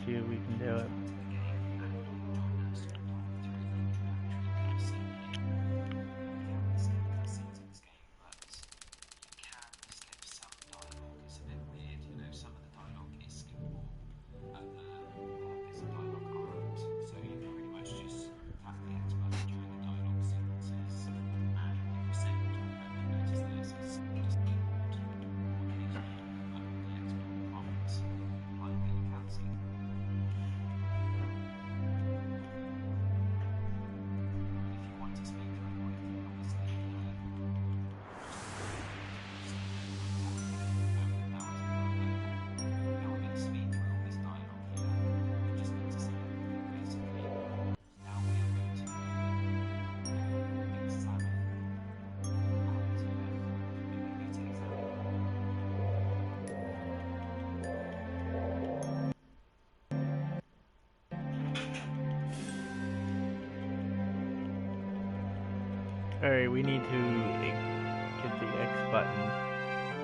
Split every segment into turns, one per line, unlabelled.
see if we can do it. Alright, we need to get the X button.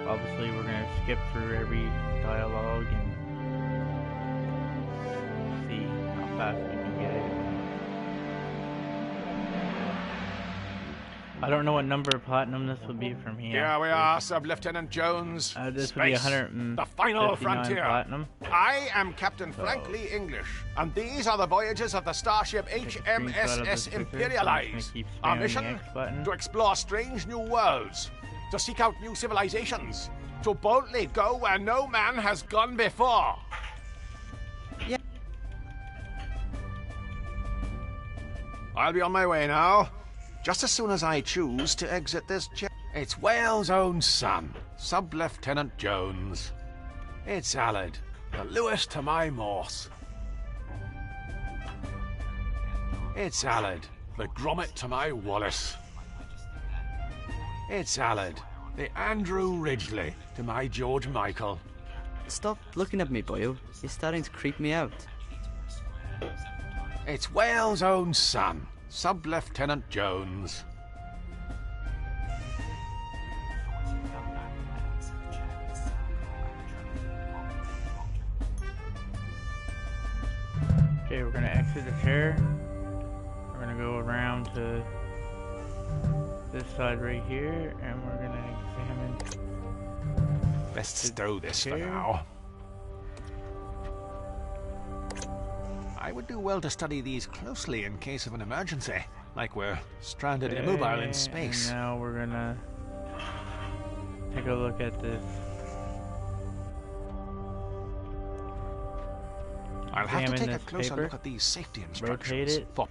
Obviously, we're going to skip through every dialogue and see how fast we can get it. I don't know what number of platinum this will be from here.
Here we are, Sub-Lieutenant Jones.
This will be 100.
The final frontier.
Platinum.
I am Captain Frank Lee English, and these are the voyages of the starship HMSS Imperialize. Our mission? To explore strange new worlds, to seek out new civilizations, to boldly go where no man has gone before.
Yeah.
I'll be on my way now, just as soon as I choose to exit this jet. It's Wales' own son, Sub-Lieutenant Jones. It's Aled, the Lewis to my Morse. It's Aled, the Gromit to my Wallace. It's Aled, the Andrew Ridgely to my George Michael.
Stop looking at me, boyo. You're starting to creep me out.
It's Wales' own son, Sub-Lieutenant Jones.
Okay, we're gonna exit the chair. We're gonna go around to this side right here, and we're gonna examine.
Let's stow this for now. I would do well to study these closely in case of an emergency, like we're stranded immobile in space.
And now we're gonna take a look at this.
I'll have to take a closer look at these safety instructions.
For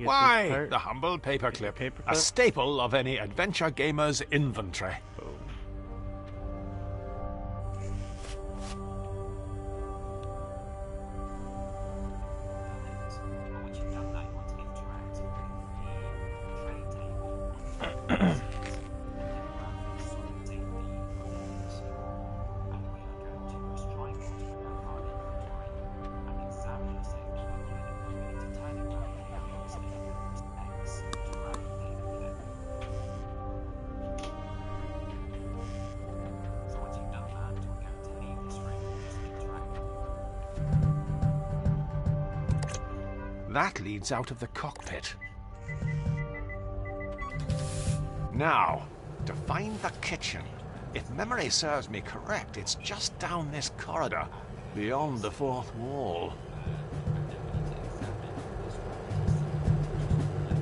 Why, the humble paperclip, a staple of any adventure gamer's inventory. That leads out of the cockpit. Now, to find the kitchen. If memory serves me correct, it's just down this corridor, beyond the fourth wall.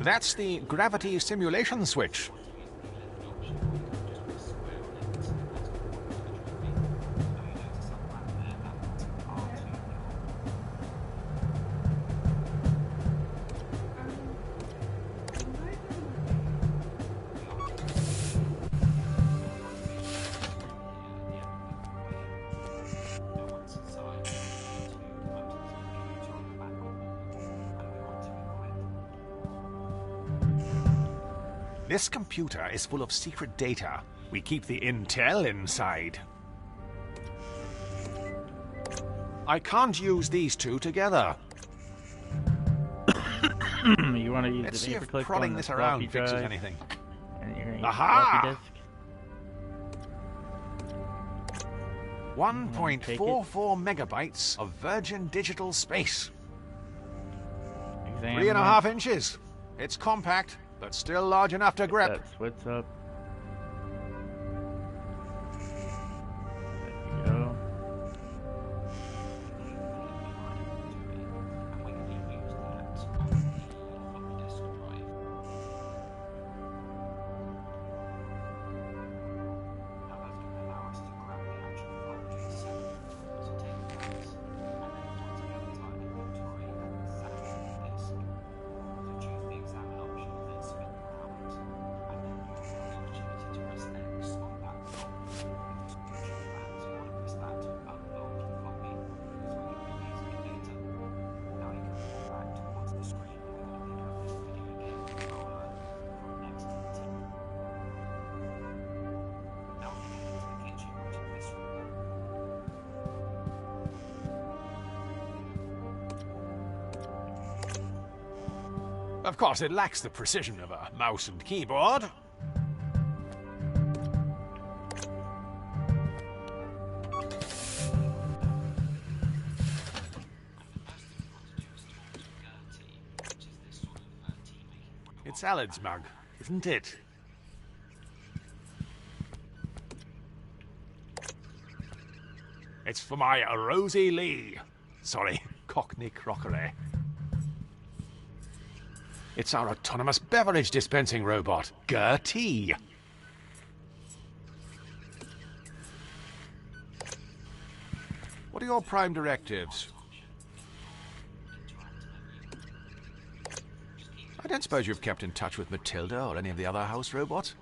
That's the gravity simulation switch. This computer is full of secret data. We keep the intel inside. I can't use these two together.
You want to use
Let's
the
see if
paperclip
prodding
on the
this around
floppy
fixes
drive,
anything.
and you're gonna use
Aha!
the floppy disk.
1.44 megabytes of virgin digital space.
Examine
3.5 inches. It's compact, but still large enough to grip.
That's what's up. There you go.
Of course, it lacks the precision of a mouse and keyboard. It's Alan's mug, isn't it? It's for my Rosie Lee. Sorry, Cockney crockery. It's our autonomous beverage dispensing robot, Gertie. What are your prime directives? I don't suppose you've kept in touch with Matilda or any of the other house robots?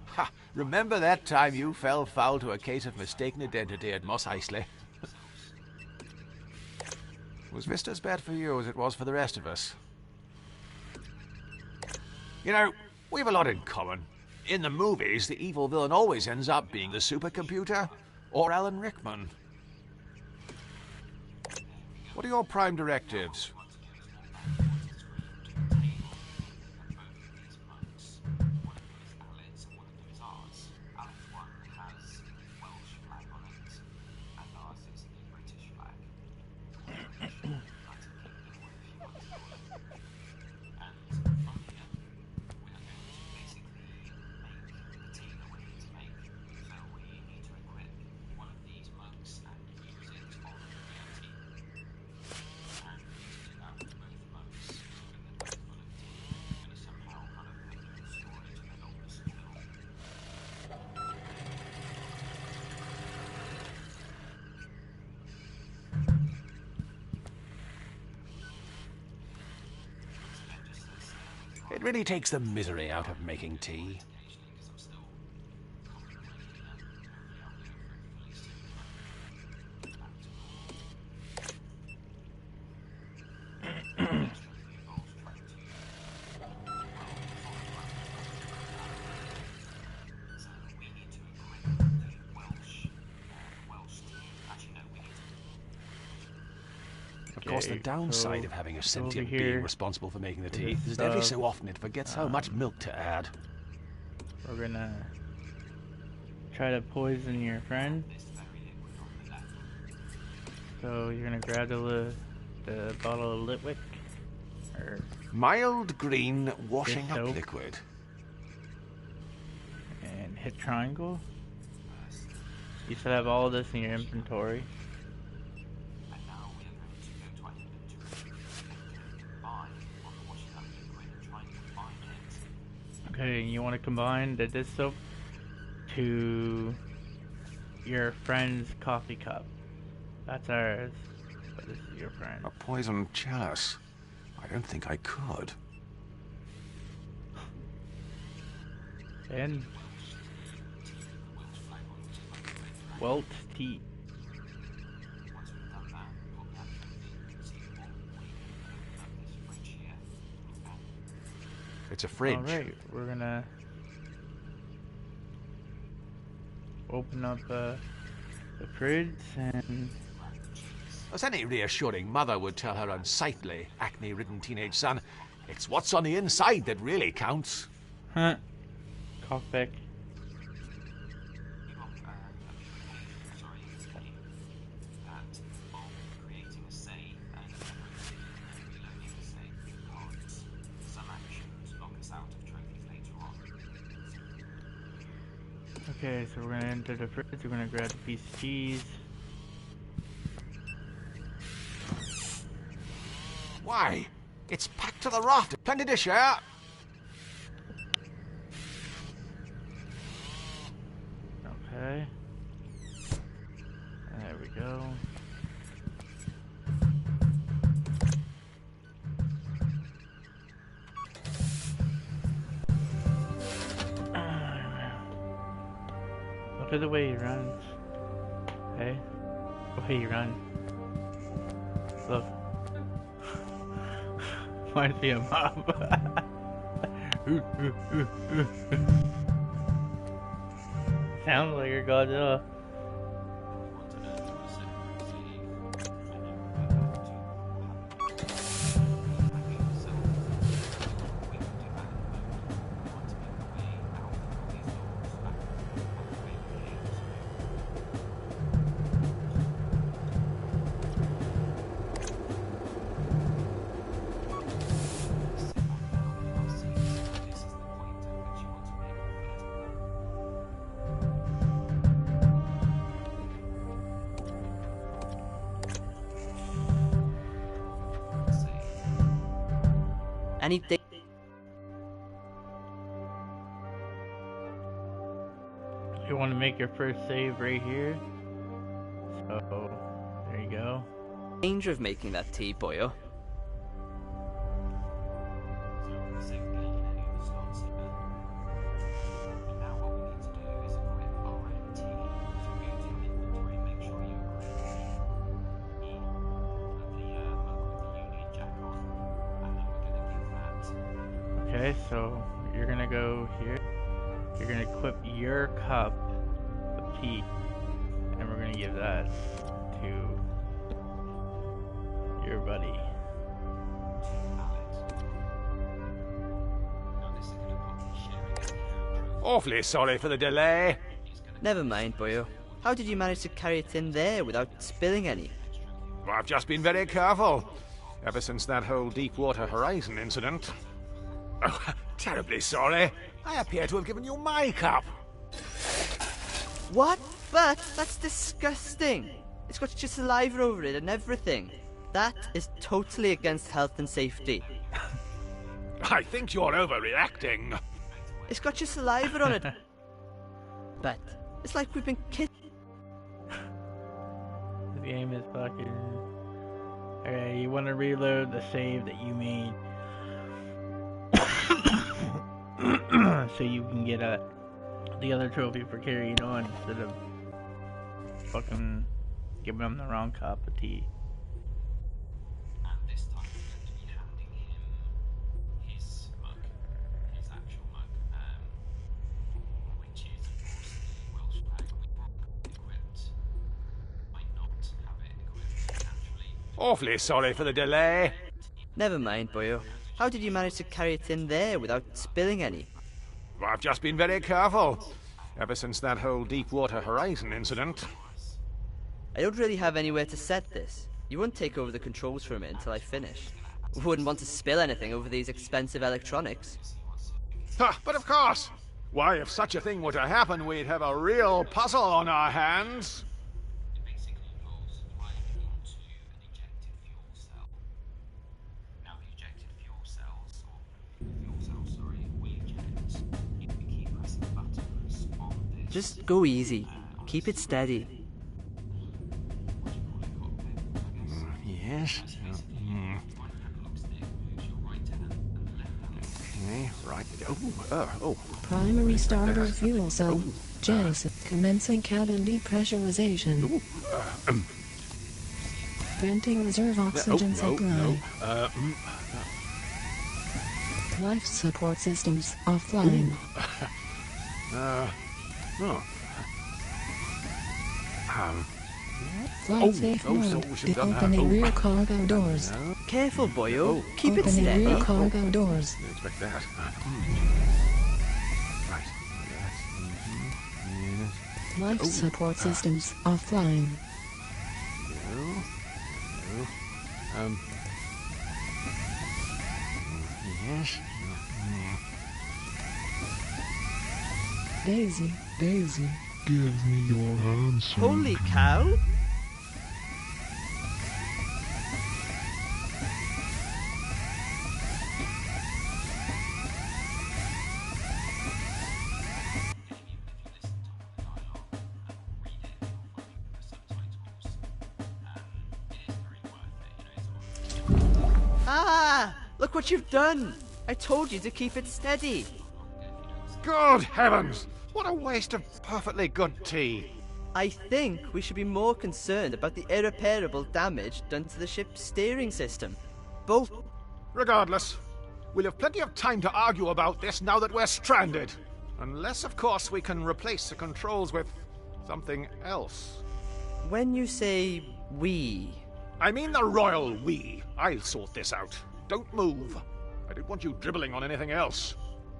Ha! Remember that time you fell foul to a case of mistaken identity at Moss Eisley? Was Vista as bad for you as it was for the rest of us? You know, we have a lot in common. In the movies, the evil villain always ends up being the supercomputer or Alan Rickman. What are your prime directives? It really takes the misery out of making tea. Of course, the downside of having a sentient being responsible for making the tea is that every so often it forgets how much milk to add.
We're gonna try to poison your friend. So you're gonna grab the bottle of Litwick, or
mild green washing up liquid,
and hit triangle. You should have all of this in your inventory. Okay, you want to combine the dish soap to your friend's coffee cup. That's ours, but this is your friend.
A poisoned chalice. I don't think I could.
And Welt tea.
It's a fridge.
Alright, we're gonna open up the fridge and...
As any reassuring mother would tell her unsightly, acne-ridden teenage son, it's what's on the inside that really counts.
Huh. Cockback. Okay, so we're gonna enter the fridge. We're gonna grab a piece of cheese.
Why? It's packed to the raft. Plenty to share.
Okay. There we go. Look at the way he runs. Hey? The way he runs. Look. Reminds me of Mom. Sounds like your Godzilla.
Anything.
You want to make your first save right here. So, there you go.
Danger of making that tea, boyo.
Okay, so you're gonna go here. You're gonna equip your cup of tea, and we're gonna give that to your buddy.
Awfully sorry for the delay.
Never mind, boyo. How did you manage to carry it in there without spilling any?
Well, I've just been very careful. Ever since that whole Deepwater Horizon incident. Oh, terribly sorry. I appear to have given you my cup.
What? But that's disgusting. It's got your saliva over it and everything. That is totally against health and safety.
I think you're overreacting.
It's got your saliva on it. But it's like we've been kissed.
The game is fucking... Alright, you want to reload the save that you made. So you can get the other trophy for carrying on instead of fucking giving him the wrong cup of tea.
And this time we're going to be handing him his mug, his actual mug, which is of course the Welsh flag we have equipped. Might not have it equipped naturally.
Awfully sorry for the delay.
Never mind, boyo. How did you manage to carry it in there without spilling any?
Well, I've just been very careful. Ever since that whole Deepwater Horizon incident.
I don't really have anywhere to set this. You won't take over the controls from it until I finish. Wouldn't want to spill anything over these expensive electronics.
But of course. Why, if such a thing were to happen, we'd have a real puzzle on our hands.
It basically involves driving into an ejected fuel cell. Now the ejected fuel cells, we eject, you can keep pressing buttons on this.
Just go easy. Keep it steady.
Yes. Okay, right. Oh.
Primary starter fuel cell. Genesis. Commencing cabin depressurization. Venting reserve oxygen supply. Life support systems offline. Flight safe mode. Opening rear cargo doors.
Careful, boyo. Keep it
Opening
steady.
rear cargo doors.
Didn't expect that. Right. Yes.
Life support systems offline.
Yes.
Daisy. Daisy, give me your answer.
Holy cow! Ah! Look what you've done! I told you to keep it steady.
Good heavens! What a waste of perfectly good tea.
I think we should be more concerned about the irreparable damage done to the ship's steering system. Both.
Regardless, we'll have plenty of time to argue about this now that we're stranded. Unless, of course, we can replace the controls with something else.
When you say we...
I mean the royal we. I'll sort this out. Don't move. I don't want you dribbling on anything else.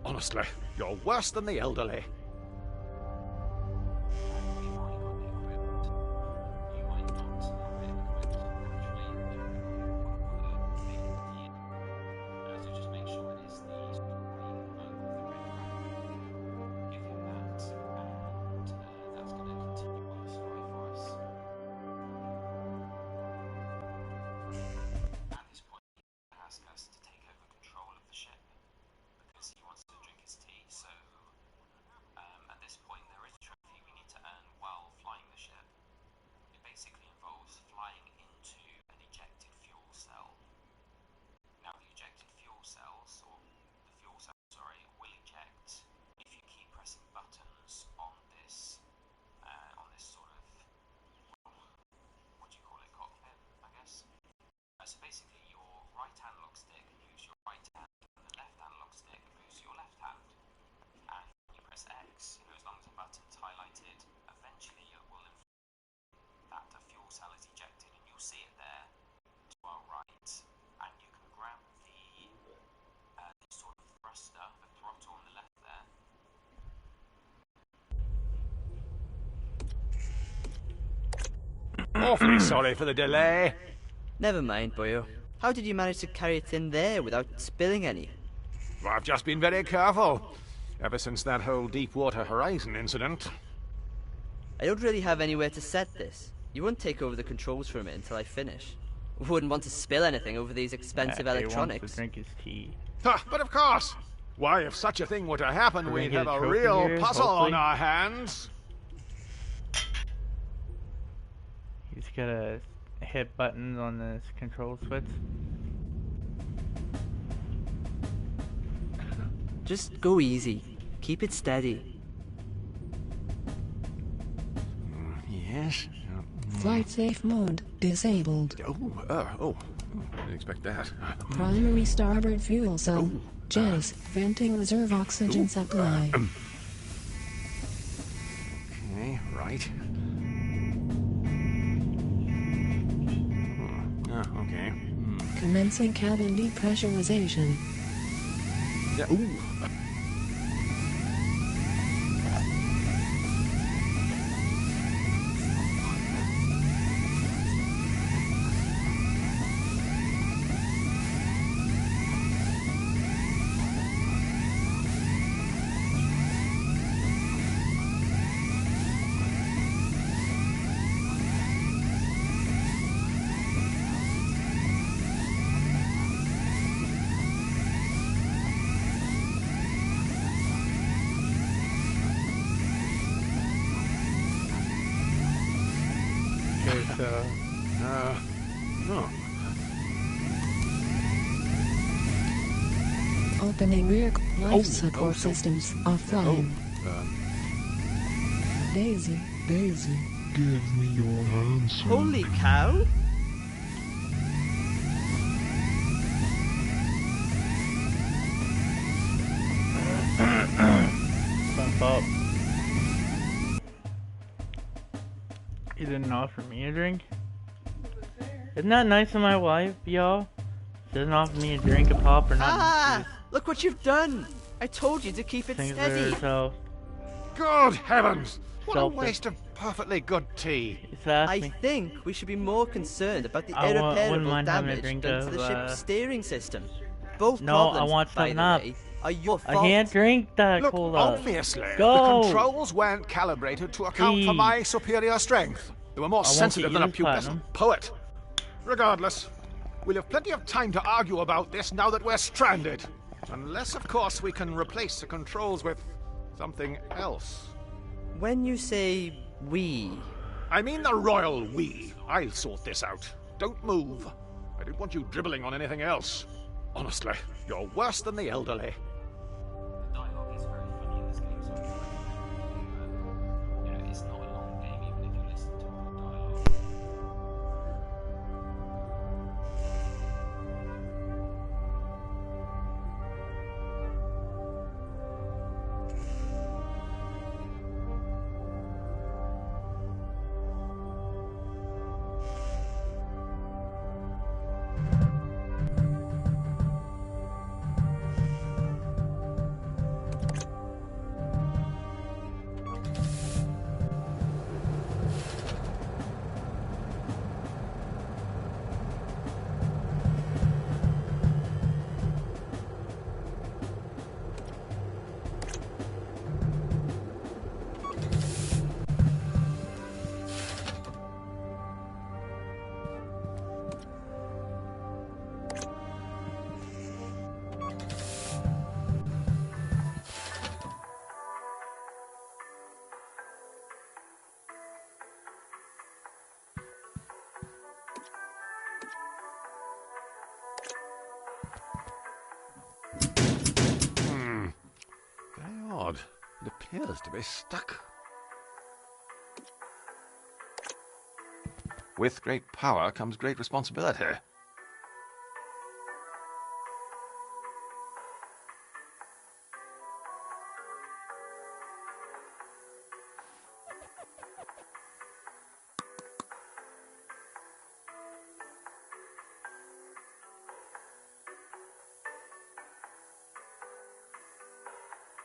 Honestly, you're worse than the elderly. Awfully sorry for the delay.
Never mind, boyo. How did you manage to carry it in there without spilling any?
Well, I've just been very careful. Ever since that whole Deepwater Horizon incident.
I don't really have anywhere to set this. You won't take over the controls from it until I finish. Wouldn't want to spill anything over these expensive electronics.
He wants to drink his tea.
But of course! Why, if such a thing were to happen, we'd have a real puzzle on our hands.
He's gotta hit buttons on this control switch.
Just go easy. Keep it steady.
Yes?
Flight safe mode disabled.
Didn't expect that.
Primary starboard fuel cell. Jazz, venting reserve oxygen supply.
Okay, right. Okay.
Commencing cabin depressurization.
Yeah.
Opening rear life support systems offline. Daisy,
Give me your answer.
Holy cow!
Bump up. He didn't offer me a drink? Isn't that nice of my wife, y'all? She doesn't offer me a drink, a pop, or nothing.
Ah! Look what you've done! I told you to keep it steady.
Good heavens! What a
Selfish.
waste of perfectly good tea.
I think we should be more concerned about the irreparable damage done to the ship's steering system. Both
No, I
problems,
want
by
something
the
up.
way, are your fault.
I can't drink that
Look,
cola.
obviously,
Go.
the controls weren't calibrated to account for my superior strength. They were more sensitive than a pubescent poet. Regardless, we'll have plenty of time to argue about this now that we're stranded. Unless, of course, we can replace the controls with something else.
When you say we...
I mean the royal we. I'll sort this out. Don't move. I don't want you dribbling on anything else. Honestly, you're worse than the elderly.
The dialogue is very funny in this game, so you know, it's not a long game even if you listen to all the dialogue.
Very odd. It appears to be stuck. With great power comes great responsibility.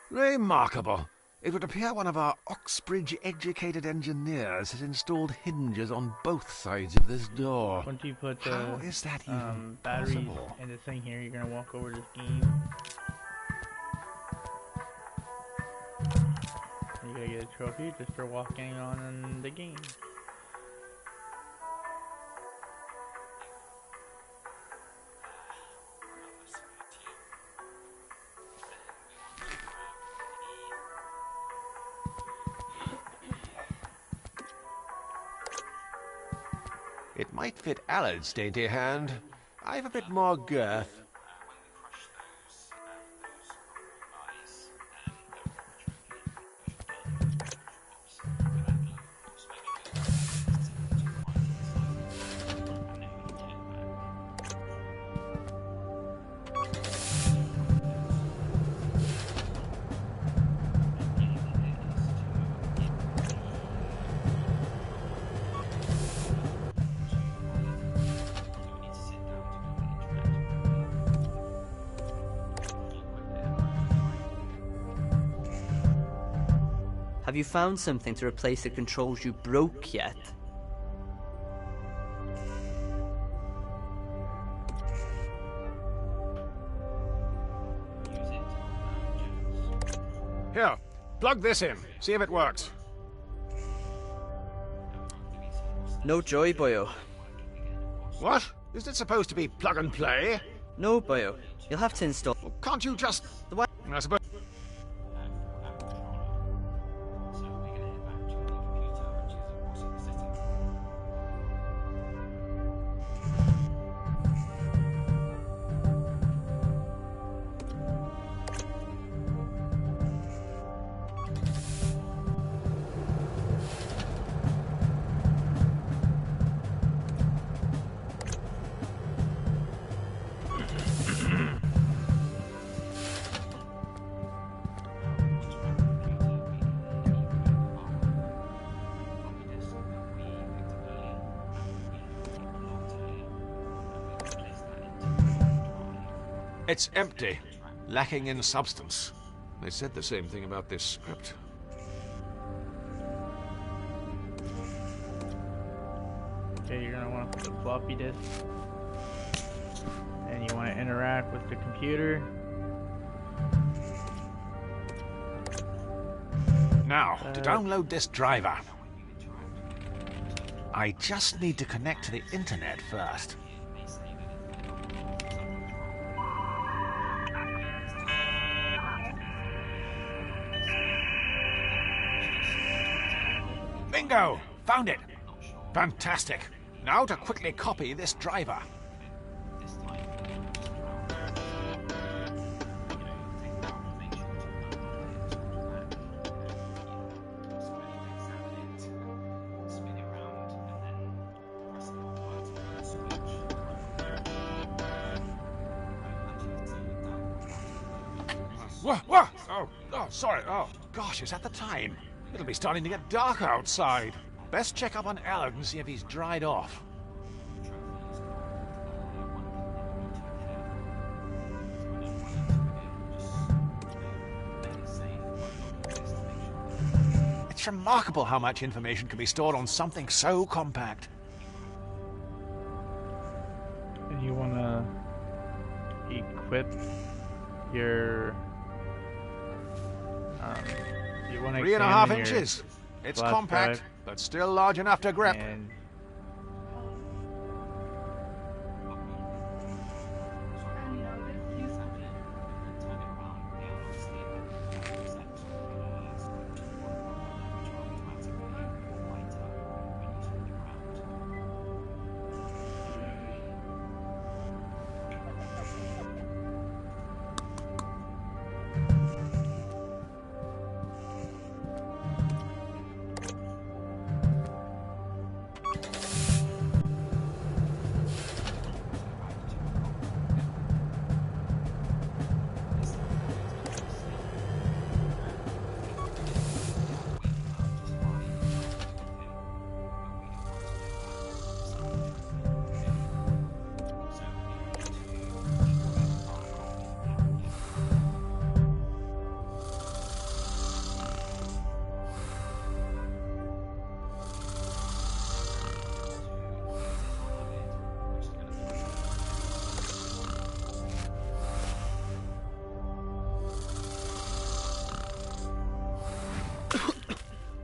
Remarkable. It would appear one of our Oxbridge-educated engineers has installed hinges on both sides of this door.
Once you put
How is that even
batteries
possible?
in this thing here, you're gonna walk over this game. You gotta get a trophy just for walking on the game.
It might fit Allard's dainty hand. I've a bit more girth.
When we crush those eyes,
Have you found something to replace the controls you broke yet?
Here, plug this in. See if it works.
No joy, boyo.
What? Is it supposed to be plug and play?
No, boyo. You'll have to install...
Well, can't you just... I suppose...
So we're going to head back to the computer and choose a more simple setting.
It's empty, lacking in substance. They said the same thing about this script.
Okay, you're gonna want to put the floppy disk, and you want to interact with the computer.
Now, to download this driver, I just need to connect to the internet first. Bingo! Found it! Fantastic. Now to quickly copy this driver. Whoa! Oh, sorry. Oh, gosh, is that the time? It'll be starting to get dark outside. Best check up on Ellard and see if he's dried off. It's remarkable how much information can be stored on something so compact.
And you want to equip your... you want to
3.5 inches. It's compact, but still large enough to grip.
And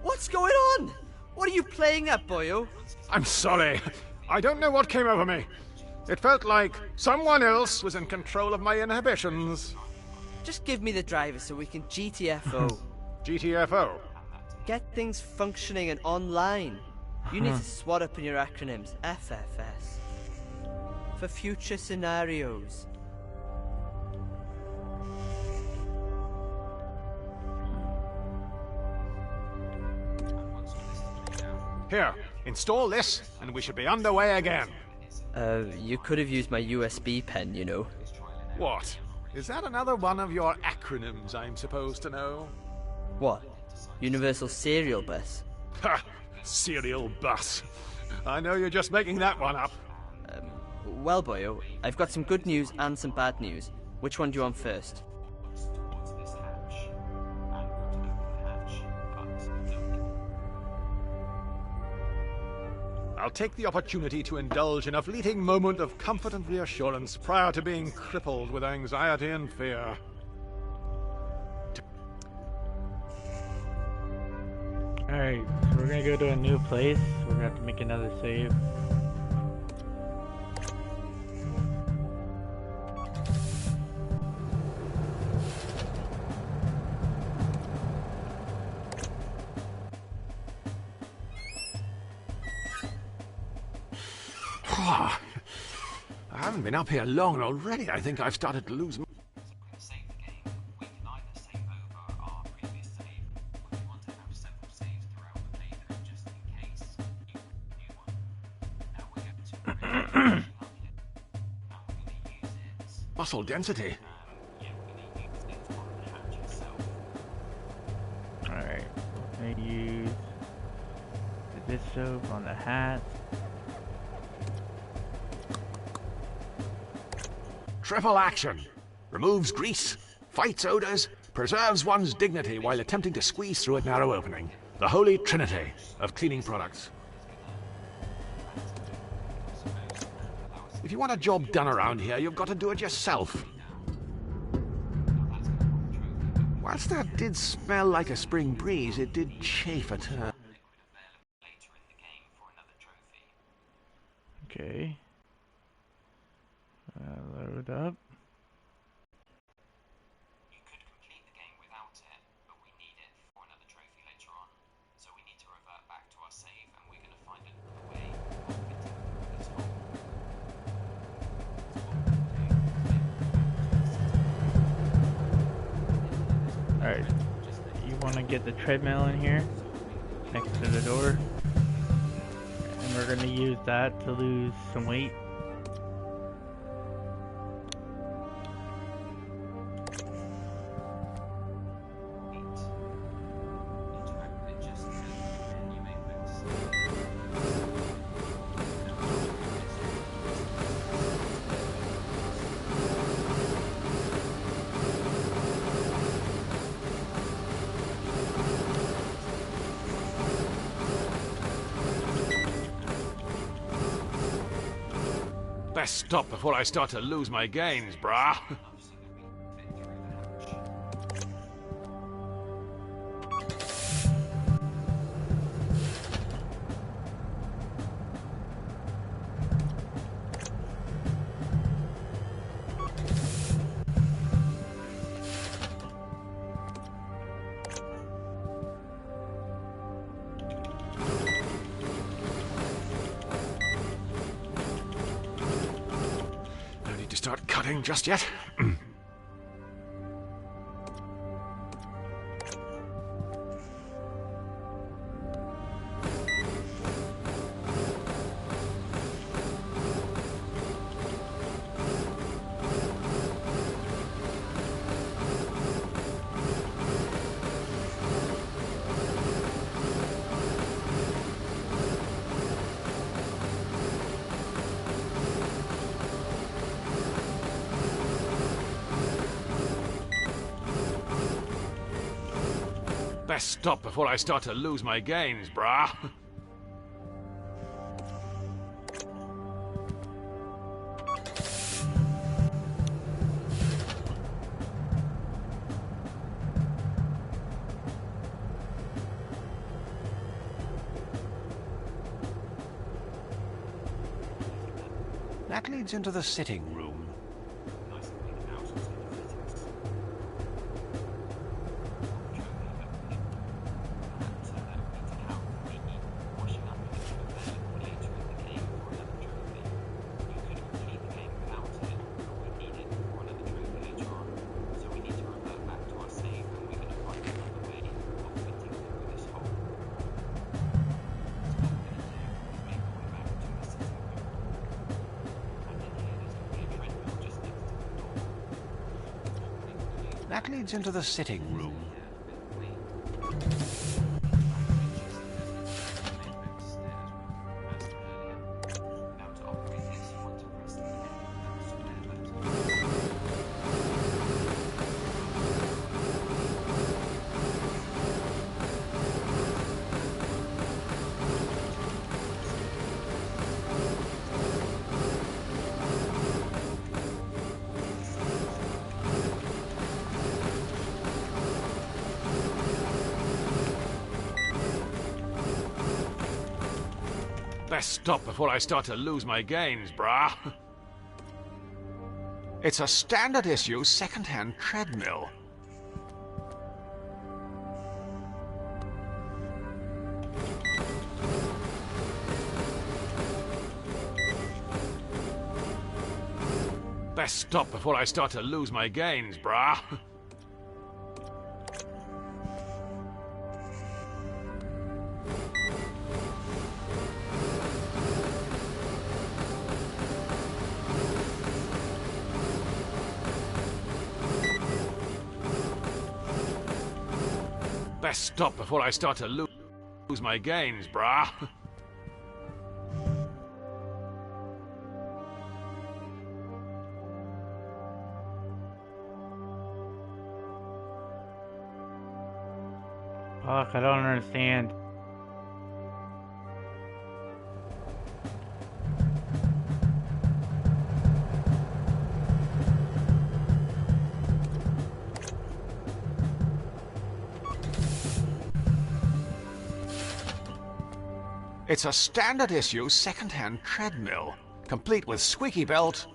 What's going on? What are you playing at, boyo?
I'm sorry. I don't know what came over me. It felt like someone else was in control of my inhibitions.
Just give me the driver so we can GTFO.
GTFO?
Get things functioning and online. You need to swat up in your acronyms. FFS. For future scenarios.
Here, install this, and we should be underway again.
You could have used my USB pen, you know.
What? Is that another one of your acronyms I'm supposed to know?
What? Universal Serial Bus?
Ha! Serial bus. I know you're just making that one up.
Well, boyo, I've got some good news and some bad news. Which one do you want first?
I'll take the opportunity to indulge in a fleeting moment of comfort and reassurance prior to being crippled with anxiety and fear.
alright, so we're gonna go to a new place. We're gonna have to make another save.
I haven't been up here long, and already I think I've started to lose.
Save the game. We can either save over our previous save, or if you want to have several saves throughout the playthrough just in case you need a new one. Now we're going to now we're going to use it.
Muscle density.
Yeah, we're going to use it on the hatch itself.
Alright, I'm gonna use the dish soap on the hat.
Triple action. Removes grease, fights odors, preserves one's dignity while attempting to squeeze through a narrow opening. The holy trinity of cleaning products. If you want a job done around here, you've got to do it yourself. While Whilst that did smell like a spring breeze, it did chafe a turn.
Later in the game for another trophy.
Okay. Load up.
You could complete the game without it, but we need it for another trophy later on. So we need to revert back to our save, and we're going to find a way of fitting this hole.
Alright. You want to get the treadmill in here, next to the door. And we're going to use that to lose some weight.
Best stop before I start to lose my gains, brah. Start cutting just yet. Best stop before I start to lose my gains, brah. That leads into the sitting room. That leads into the sitting room. Best stop before I start to lose my gains, brah. It's a standard issue second-hand treadmill. Best stop before I start to lose my gains, brah. Best stop before I start to lose my gains, brah.
Fuck, I don't understand.
It's a standard issue second-hand treadmill, complete with squeaky belt.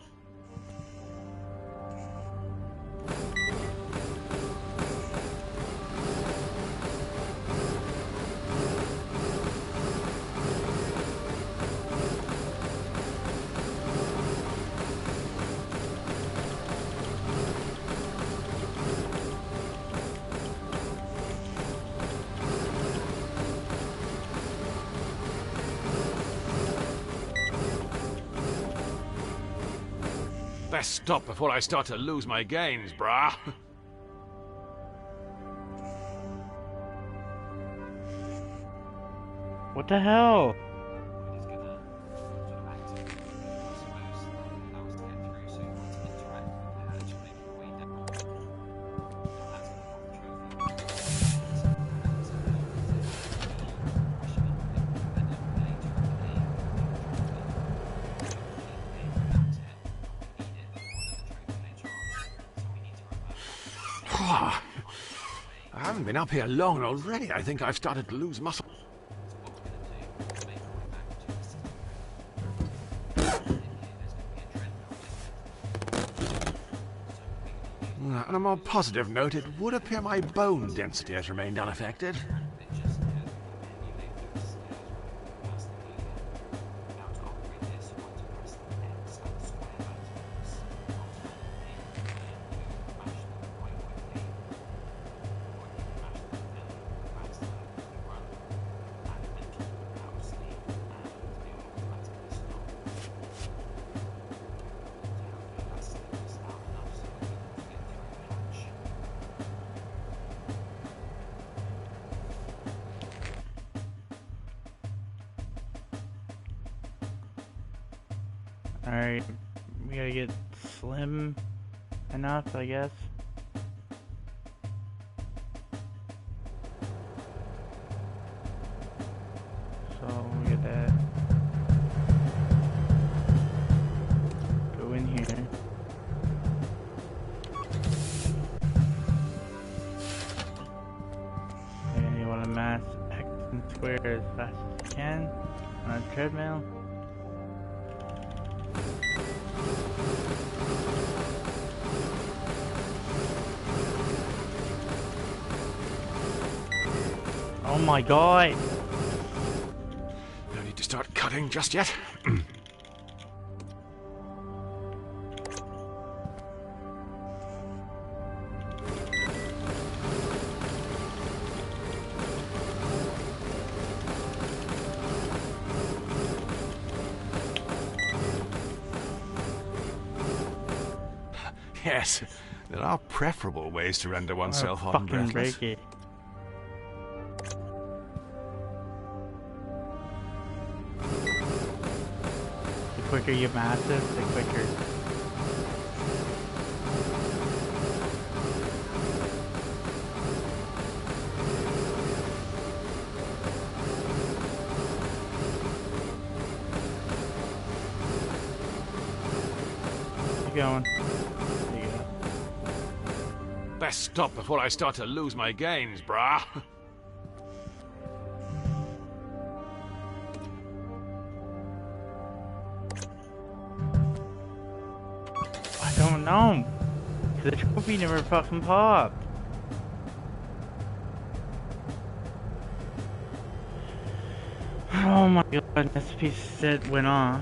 Best stop before I start to lose my gains, brah.
What the hell?
I haven't been up here long and already I think I've started to lose muscle. On a more positive note, it would appear my bone density has remained unaffected.
Alright, we gotta get slim enough, I guess. So we get that. Go in here. And you wanna mass X and square as fast as you can on a treadmill. Oh my god!
No need to start cutting just yet. Yes, there are preferable ways to render oneself hot and breathless.
Break it. The quicker you massive, the quicker. Keep going. There you go.
Best stop before I start to lose my gains, brah.
I don't know. The trophy never fucking popped. Oh my god, this piece of shit went off.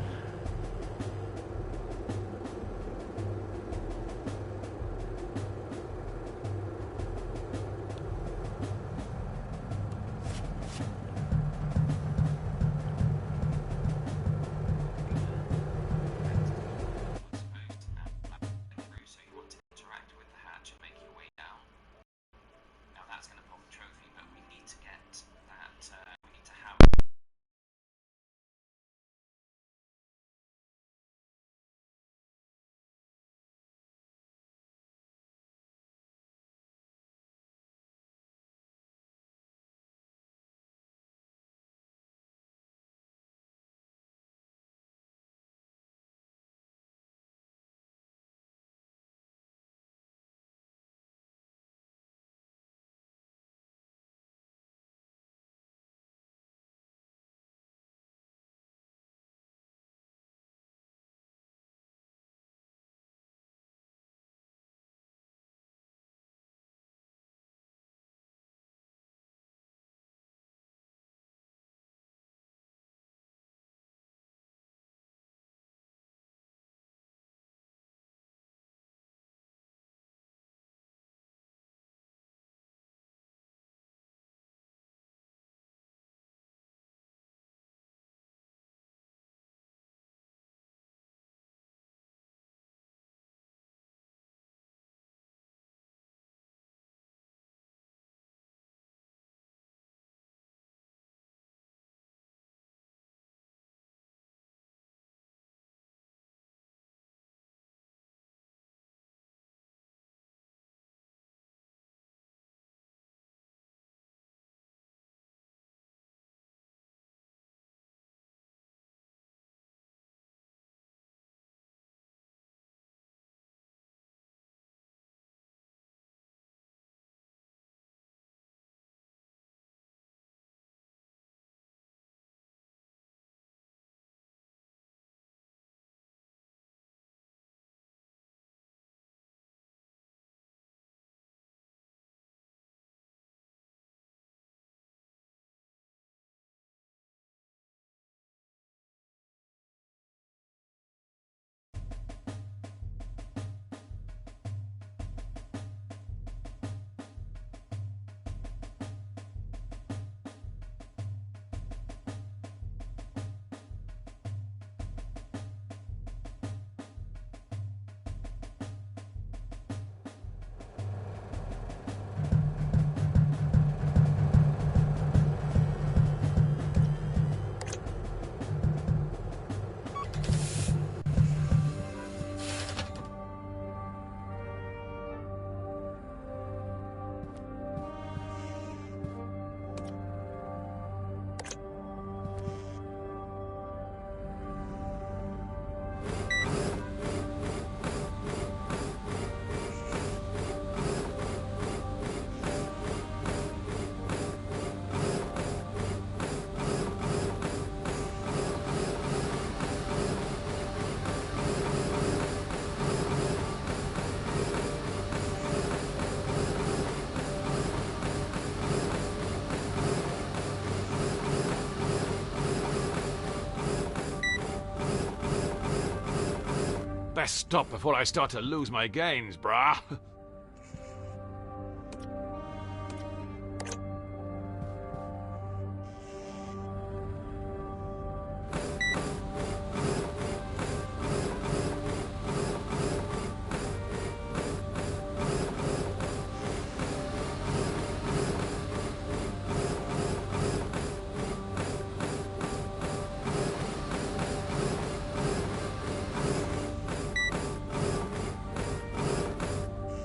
Best stop before I start to lose my gains, brah.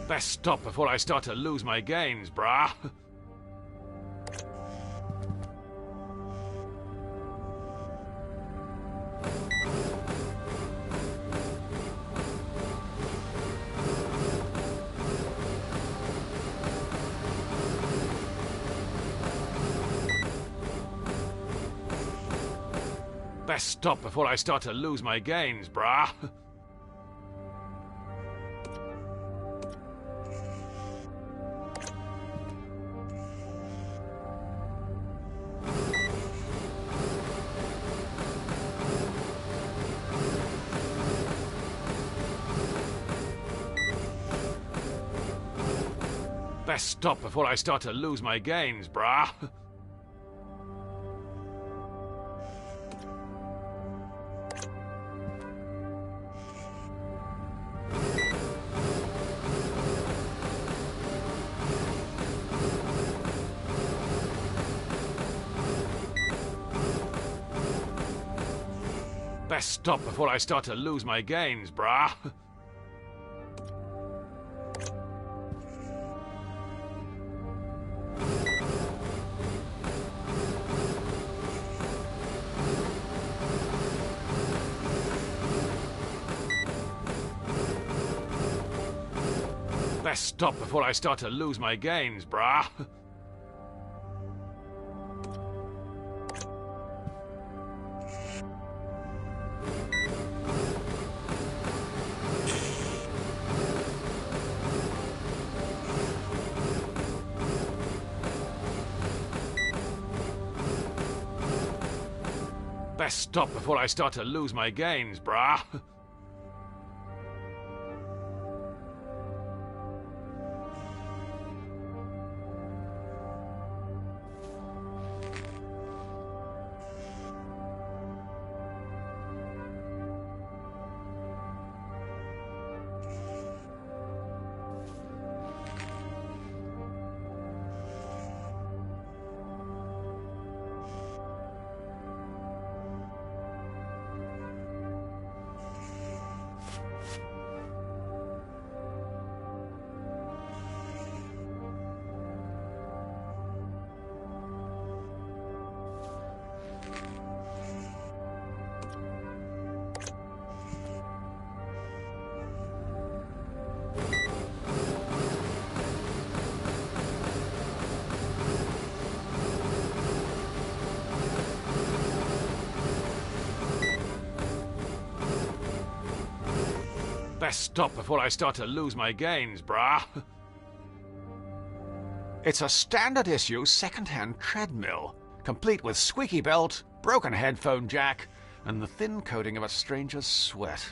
Best stop before I start to lose my gains, brah. Best stop before I start to lose my gains, brah. Best stop before I start to lose my gains, brah. Best stop before I start to lose my gains, brah. Best stop before I start to lose my gains, brah. Best stop before I start to lose my gains, brah. Best stop before I start to lose my gains, brah. It's a standard issue second-hand treadmill, complete with squeaky belt, broken headphone jack, and the thin coating of a stranger's sweat.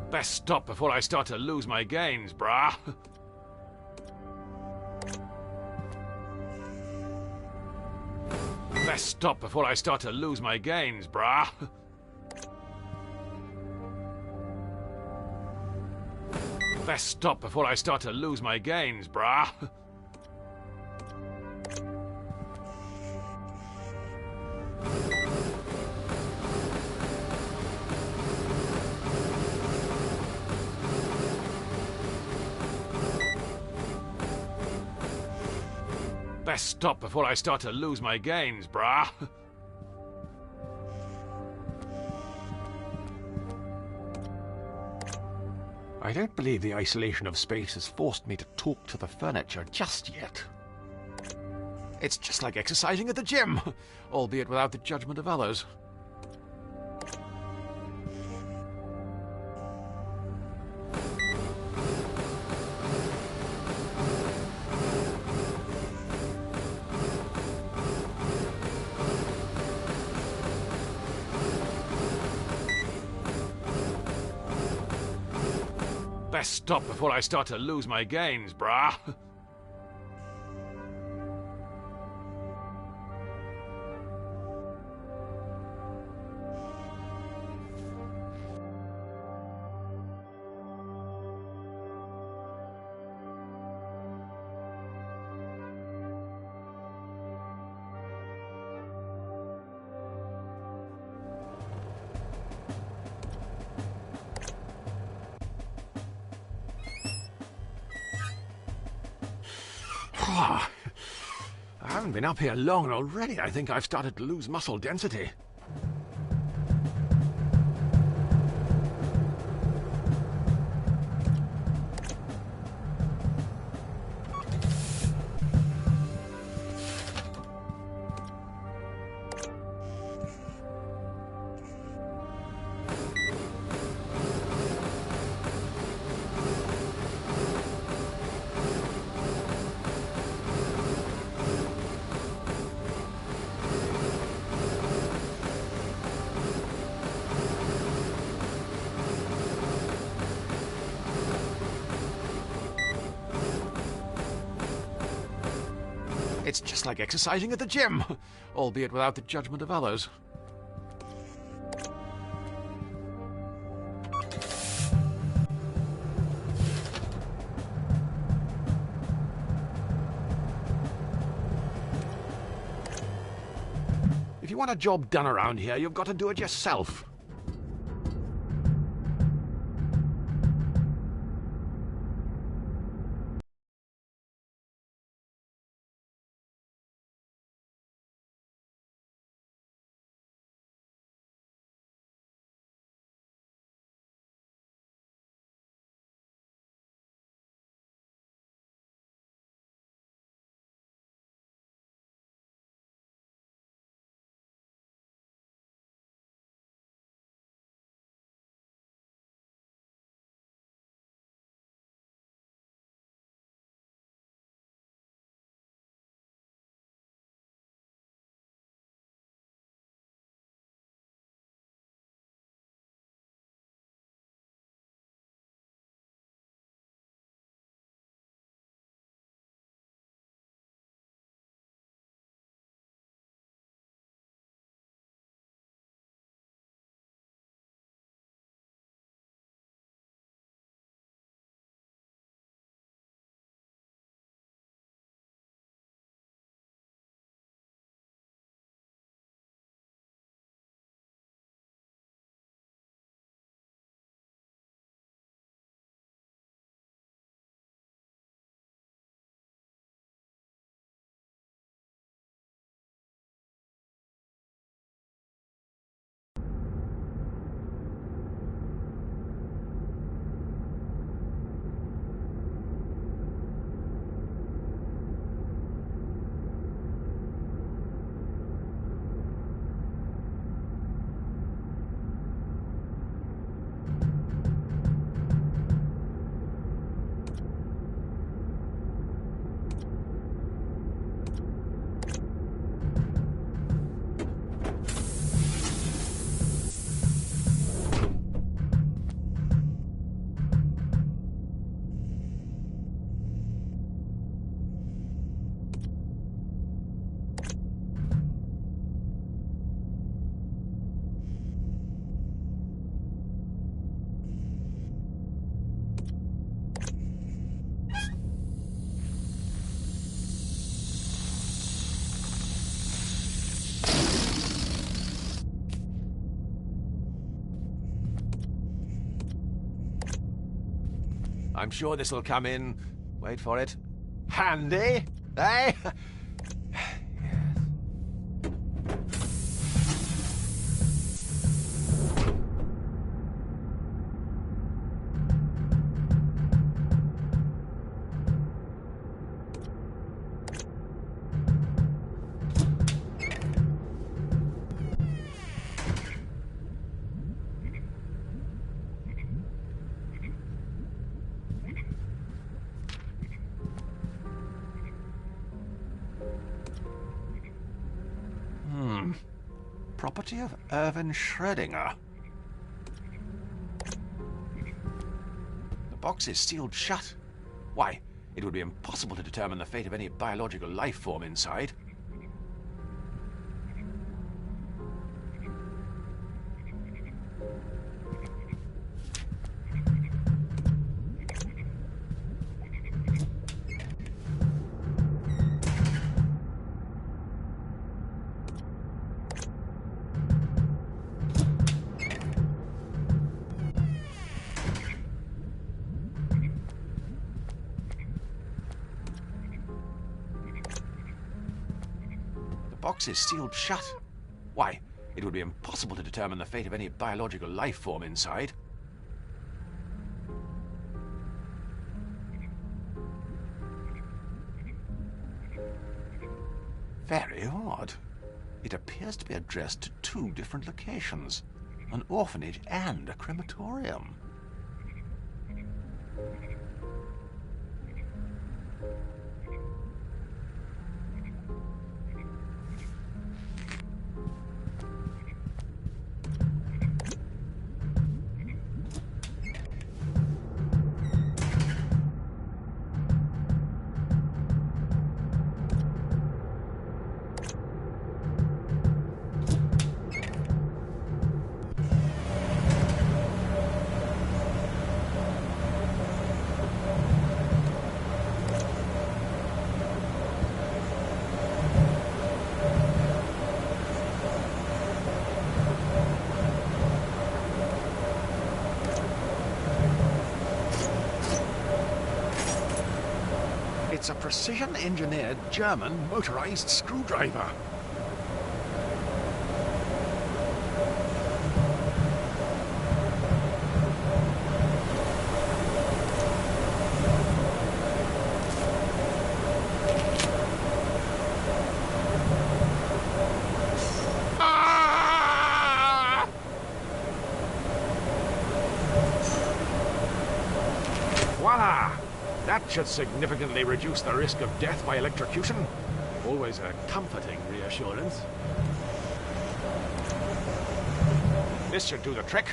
Best stop before I start to lose my gains, brah. Best stop before I start to lose my gains, brah. Best stop before I start to lose my gains, brah. Best stop before I start to lose my gains, brah.
I don't believe the isolation of space has forced me to talk to the furniture just yet. It's just like exercising at the gym, albeit without the judgment of others. Best stop before I start to lose my gains, brah. I haven't been up here long, and already I think I've started to lose muscle density. It's just like exercising at the gym, albeit without the judgment of others. If you want a job done around here, you've got to do it yourself. I'm sure this'll come in, wait for it, handy, eh? property of Irvin Schrödinger. The box is sealed shut. Why, it would be impossible to determine the fate of any biological life form inside. The box is sealed shut. Why, it would be impossible to determine the fate of any biological life form inside. Very odd. It appears to be addressed to two different locations, an orphanage and a crematorium. It's a precision-engineered German motorized screwdriver. Ah! Voila! That should significantly reduce the risk of death by electrocution. Always a comforting reassurance. This should do the trick.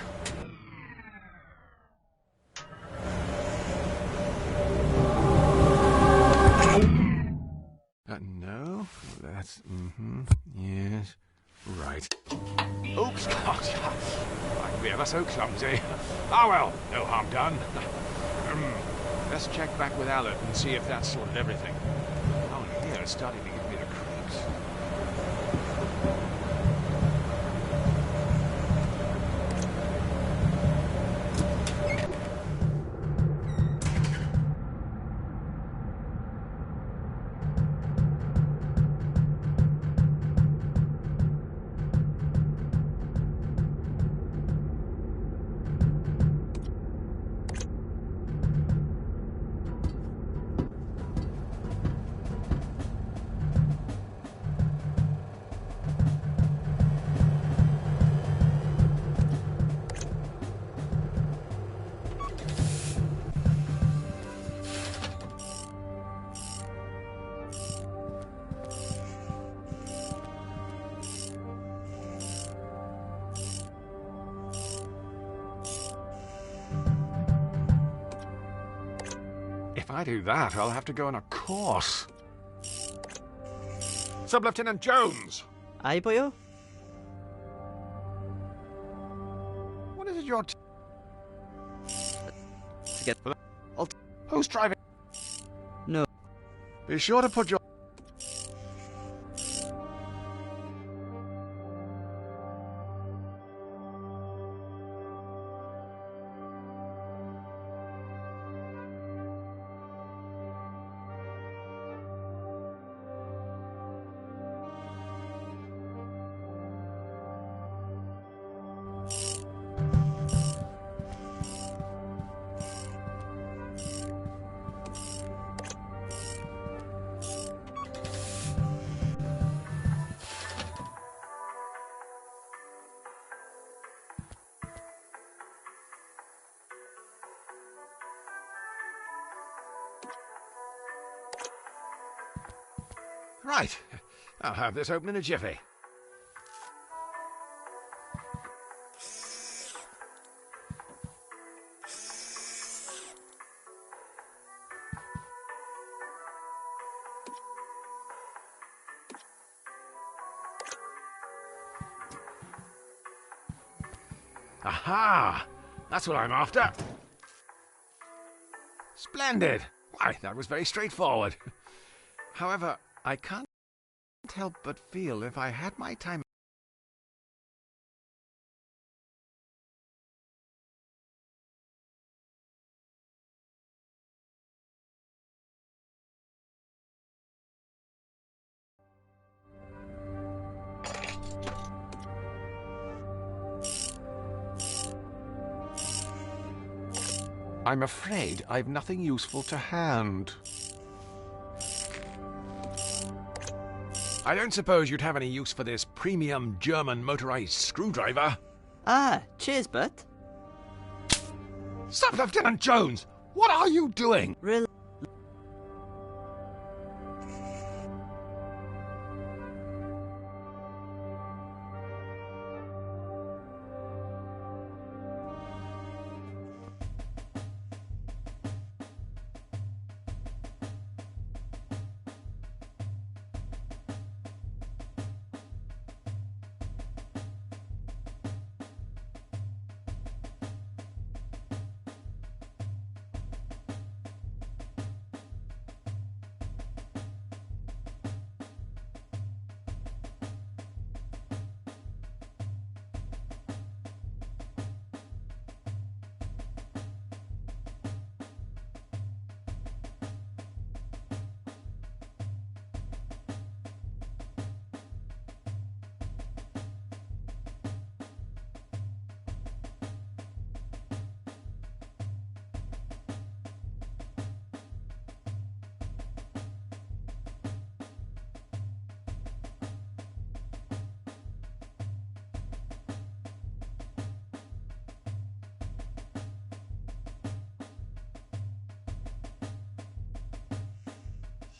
No, that's... yes, right. Oops, God, I'd be ever so clumsy. Ah well, no harm done. Let's check back with Alert and see if that's sorted everything. Oh, here it's starting to give me the creeps. If I do that, I'll have to go on a course. Sub-Lieutenant Jones!
Aye, boyo?
What is it you're...
To get...
Who's driving?
No.
Be sure to put your... Right. I'll have this open in a jiffy. Aha! That's what I'm after. Splendid. Why, that was very straightforward. However, I can't help but feel if I had my time... I'm afraid I've nothing useful to hand. I don't suppose you'd have any use for this premium German motorized screwdriver?
Ah, cheers, Bert.
Stop, Lieutenant Jones! What are you doing?
Really?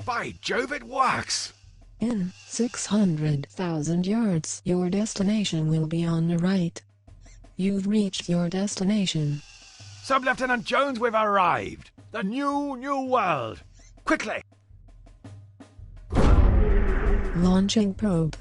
By Jove, it works!
In 600,000 yards, your destination will be on the right. You've reached your destination.
Sub-Lieutenant Jones, we've arrived! The new world! Quickly!
Launching probe.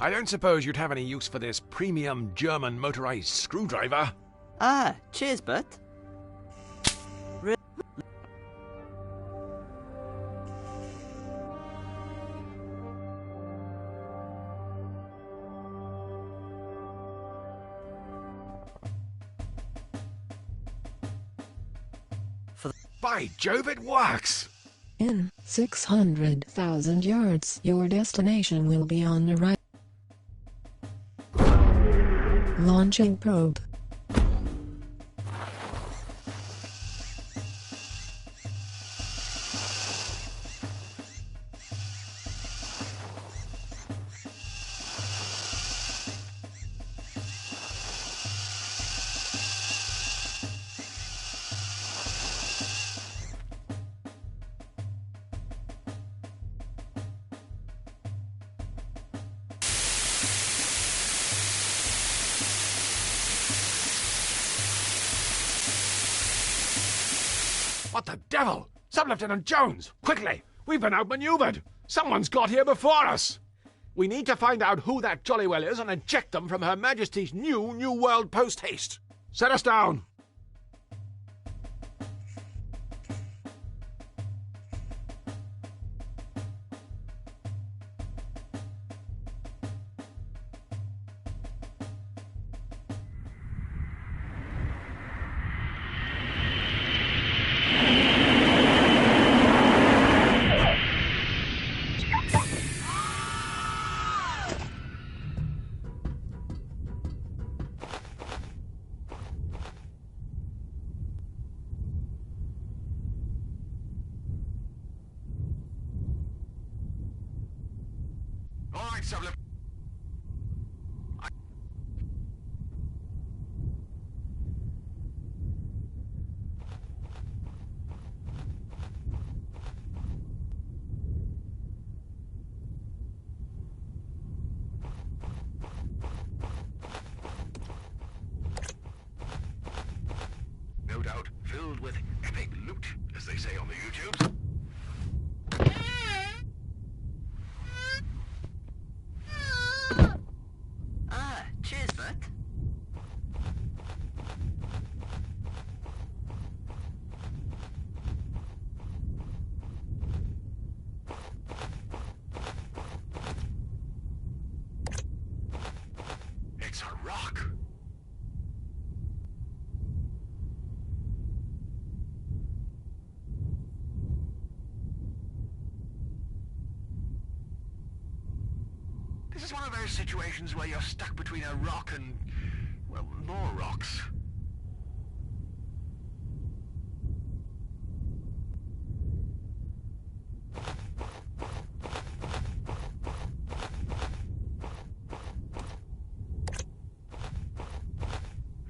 I don't suppose you'd have any use for this premium German motorized screwdriver?
Ah, cheers, Bert.
By Jove, it works!
In 600,000 yards, your destination will be on the right. Launching probe.
What the devil? Sub-Lieutenant Jones, quickly! We've been outmaneuvered! Someone's got here before us! We need to find out who that jolly well is and eject them from Her Majesty's new world post-haste. Set us down! All right, Sublime. No doubt filled with epic loot, as they say on the YouTubes.
Ah, cheers, Matt.
It's a rock. This is one of those situations where you're stuck between a rock and, well, more rocks.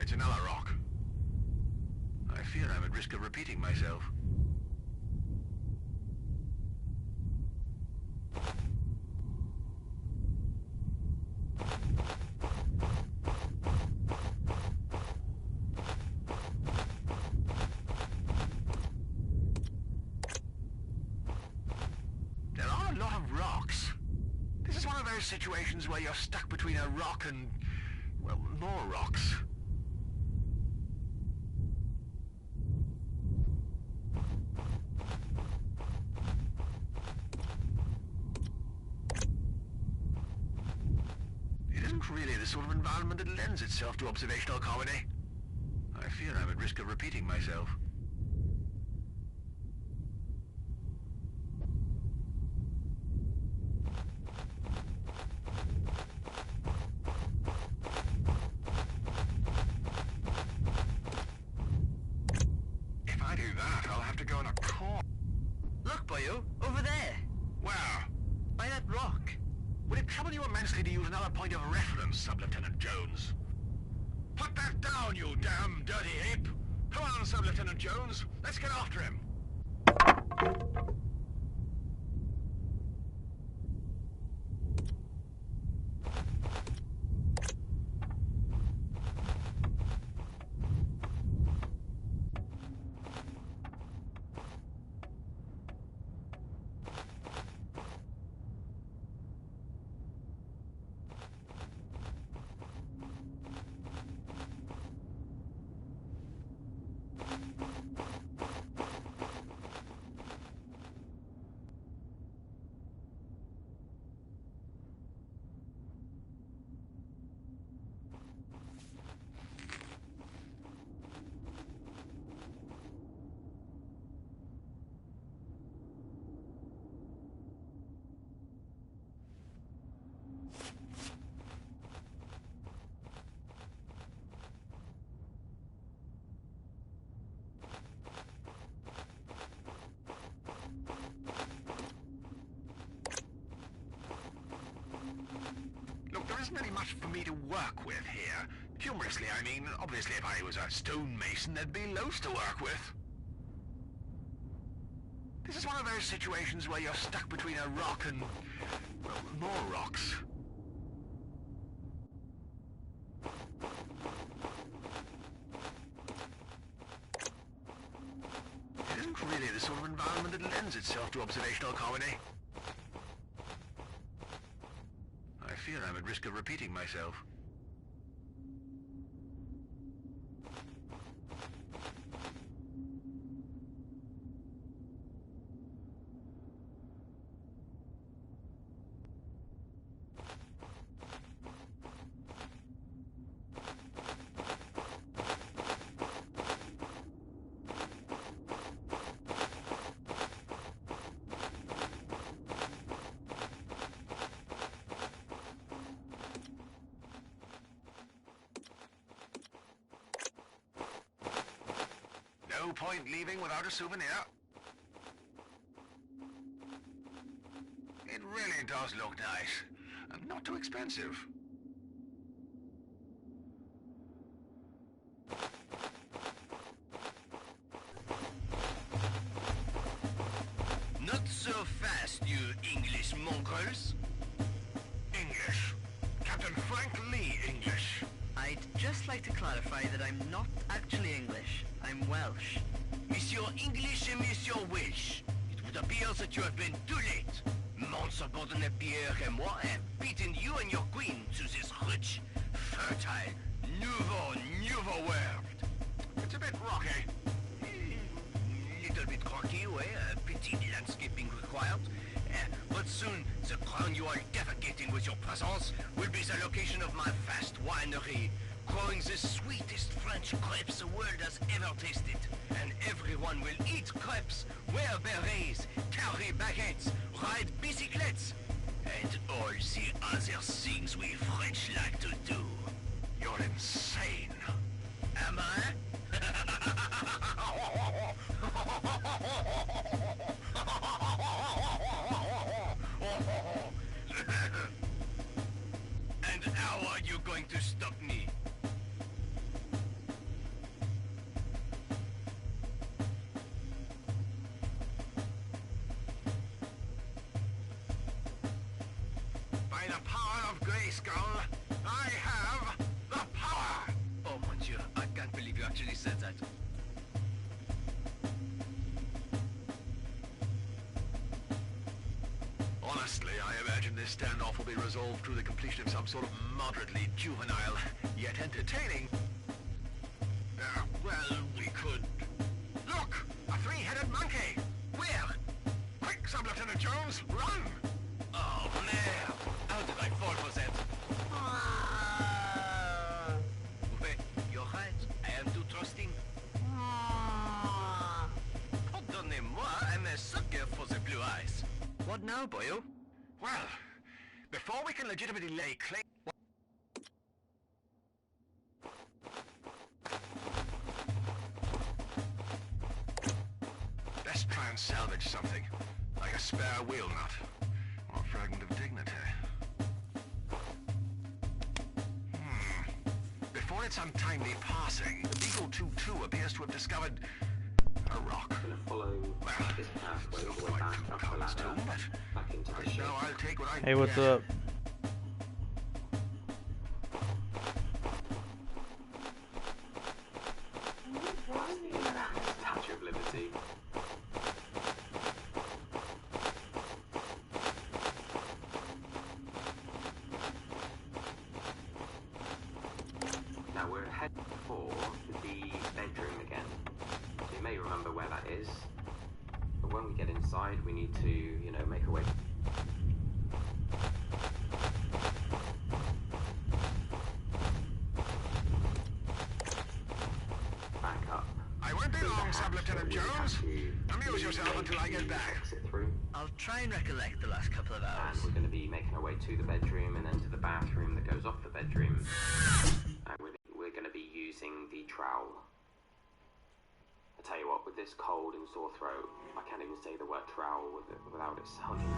It's another rock. I fear I'm at risk of repeating myself. There are a lot of rocks. This is one of those situations where you're stuck between a rock and, well, more rocks. It isn't really the sort of environment that lends itself to observational comedy. I fear I'm at risk of repeating myself. If I do that, I'll have to go on a call.
Look, boyo, over there,
Where?
by that rock.
Would it trouble you immensely to use another point of reference, Sub-Lieutenant Jones? Put that down, you damn dirty ape! Come on, Sub-Lieutenant Jones. Let's get after him. Look, there isn't really much for me to work with here. Humorously, I mean, obviously if I was a stonemason, there'd be loads to work with. This is one of those situations where you're stuck between a rock and, well, more rocks. It isn't really the sort of environment that lends itself to observational comedy. I fear I'm at risk of repeating myself. point leaving without a souvenir. It really does look nice, and not too expensive.
Not so fast, you English mongrels.
English. Captain Frank Lee English.
I'd just like to clarify that I'm not actually English. I'm Welsh. Monsieur English and Monsieur Welsh. It would appear that you have been too late. Mon subordinate Pierre and moi have beaten you and your queen to this rich, fertile, nouveau world.
It's a bit rocky.
Little bit rocky, ouais, petit landscaping required. But soon, the crown you are defecating with your presence will be the location of my vast winery, growing the sweetest French crepes the world has ever tasted. And everyone will eat crepes, wear berets, carry baguettes, ride bicyclettes, and all the other things we French like to do.
You're insane.
Am I? And how are you going to stop me?
By the power of Grayskull, I have the power!
Oh mon Dieu, I can't believe you actually said that.
Honestly, I imagine this standoff will be resolved through the completion of some sort of moderately juvenile, yet entertaining... well, we could... Look! A three-headed monkey! Where? Quick, Sub-Lieutenant Jones, run!
Oh man, how did I fall for that? Wait, you're right, I am too trusting. Pardonnez-moi, I'm a sucker for the blue eyes. What now, boyo?
Well, before we can legitimately lay claim... Let's try and salvage something, like a spare wheel nut, or a fragment of dignity. Before its untimely passing, the Beagle 2-2 appears to have discovered a rock.
Gonna follow this pathway all the way back up the ladder, back into the ship.
No, I'll take what I can
Hey, what's
get.
up?
Statue of Liberty. Now we're heading for the bedroom again. So you may remember where that is. But when we get inside, we need to, you know, make our way. Back up.
I won't be
through the
long,
hatch,
Sub-Lieutenant
so we have
Jones.
to
Amuse yourself
make
until I get
the
back.
exit through.
I'll try and recollect the last couple of
And
hours.
we're going to be making our way to the bedroom and then to the bathroom that goes off the bedroom. And we're going to be using the trowel. I tell you what, with this cold and sore throat, I can't even say the word trowel without it sounding...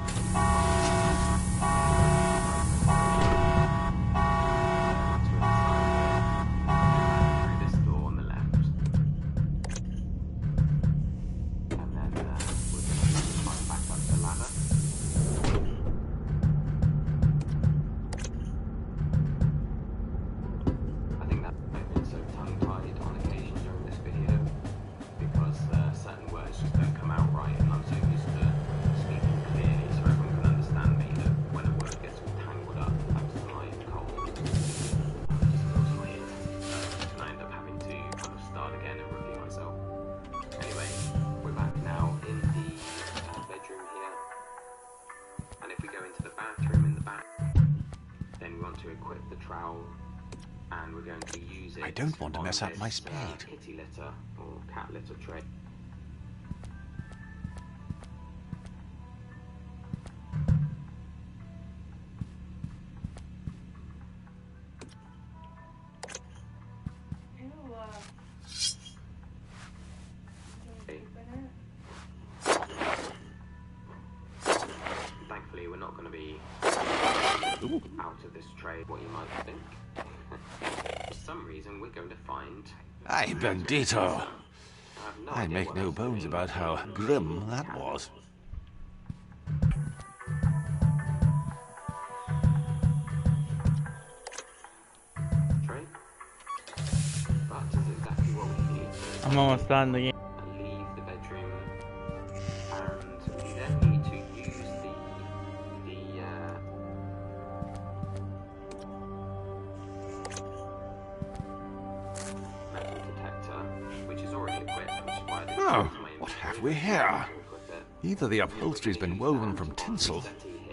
Through this door on the left. And then we're going to climb back up the ladder. I think that I've been so tongue-tied on occasion during this video because certain words just don't come out right, and I'm so used to speaking clearly so everyone can understand me that when a word gets all tangled up thanks to my cold, it just feels weird. And I end up having to kind of start again and repeat myself. Anyway, we're back now in the bedroom here, and if we go into the bathroom in the back, then we want to equip the trowel. And we're going to use it.
I don't want to mess up my
this,
spade.
Kitty litter or cat litter tray. be out of this trade, what you might think. For some reason, we're going to find...
Ay, bandito. I make no bones about how grim that was.
Trade? That is exactly what we need.
I'm almost done the game.
Leave the bedroom, and we then need to use the metal detector, which is already equipped, which is why this
Oh, what have we here? Either the upholstery's been woven from tinsel,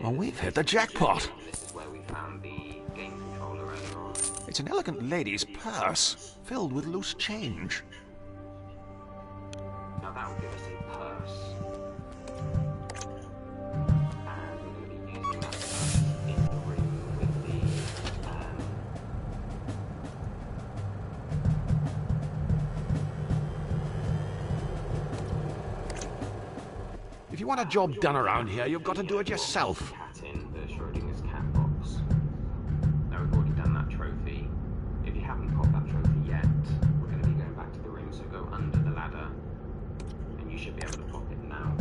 or we've hit the jackpot.
This is where we found the game controller earlier on.
It's an elegant lady's purse, filled with loose change.
Now that will give us a purse. And we're going to be using that purse in the room with the
If you want a job done around here, you've got to do it yourself.
cat in the Schrodinger's cat box. Now we've already done that trophy. If you haven't popped that trophy yet, we're going to be going back to the room, so go under the ladder and you should be able to pop it now.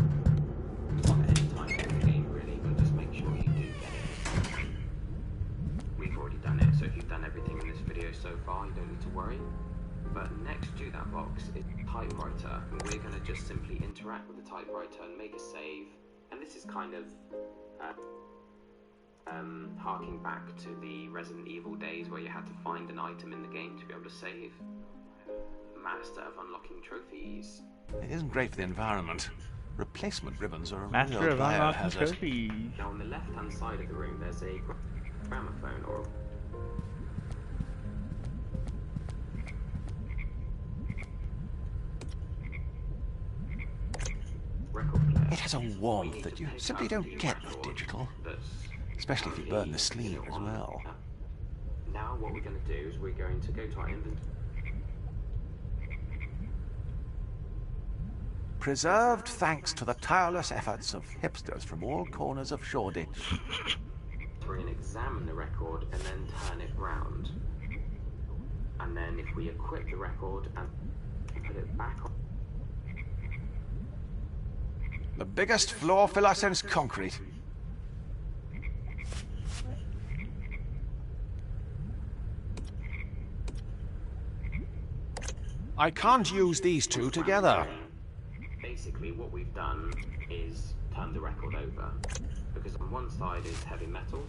At any time in the game really, but just make sure you do get it. We've already done it, so if you've done everything in this video so far, you don't need to worry. But next to that box is a typewriter, and we're going to just simply interact with the typewriter and make a save. And this is kind of harking back to the Resident Evil days where you had to find an item in the game to be able to save. Master of unlocking trophies.
It isn't great for the environment. Replacement ribbons are a
Master
real
of unlocking
biohazard.
trophies.
Now on the left-hand side of the room, there's a gramophone or record player.
It has a warmth that you simply don't get with digital, especially if you burn the sleeve as well.
Now what we're going to do is we're going to go to our inventory.
Preserved thanks to the tireless efforts of hipsters from all corners of Shoreditch.
We're going to examine the record and then turn it round. And then if we equip the record and put it back on.
The biggest floor filler since concrete. I can't use these two together.
Basically what we've done is turn the record over, because on one side is heavy metal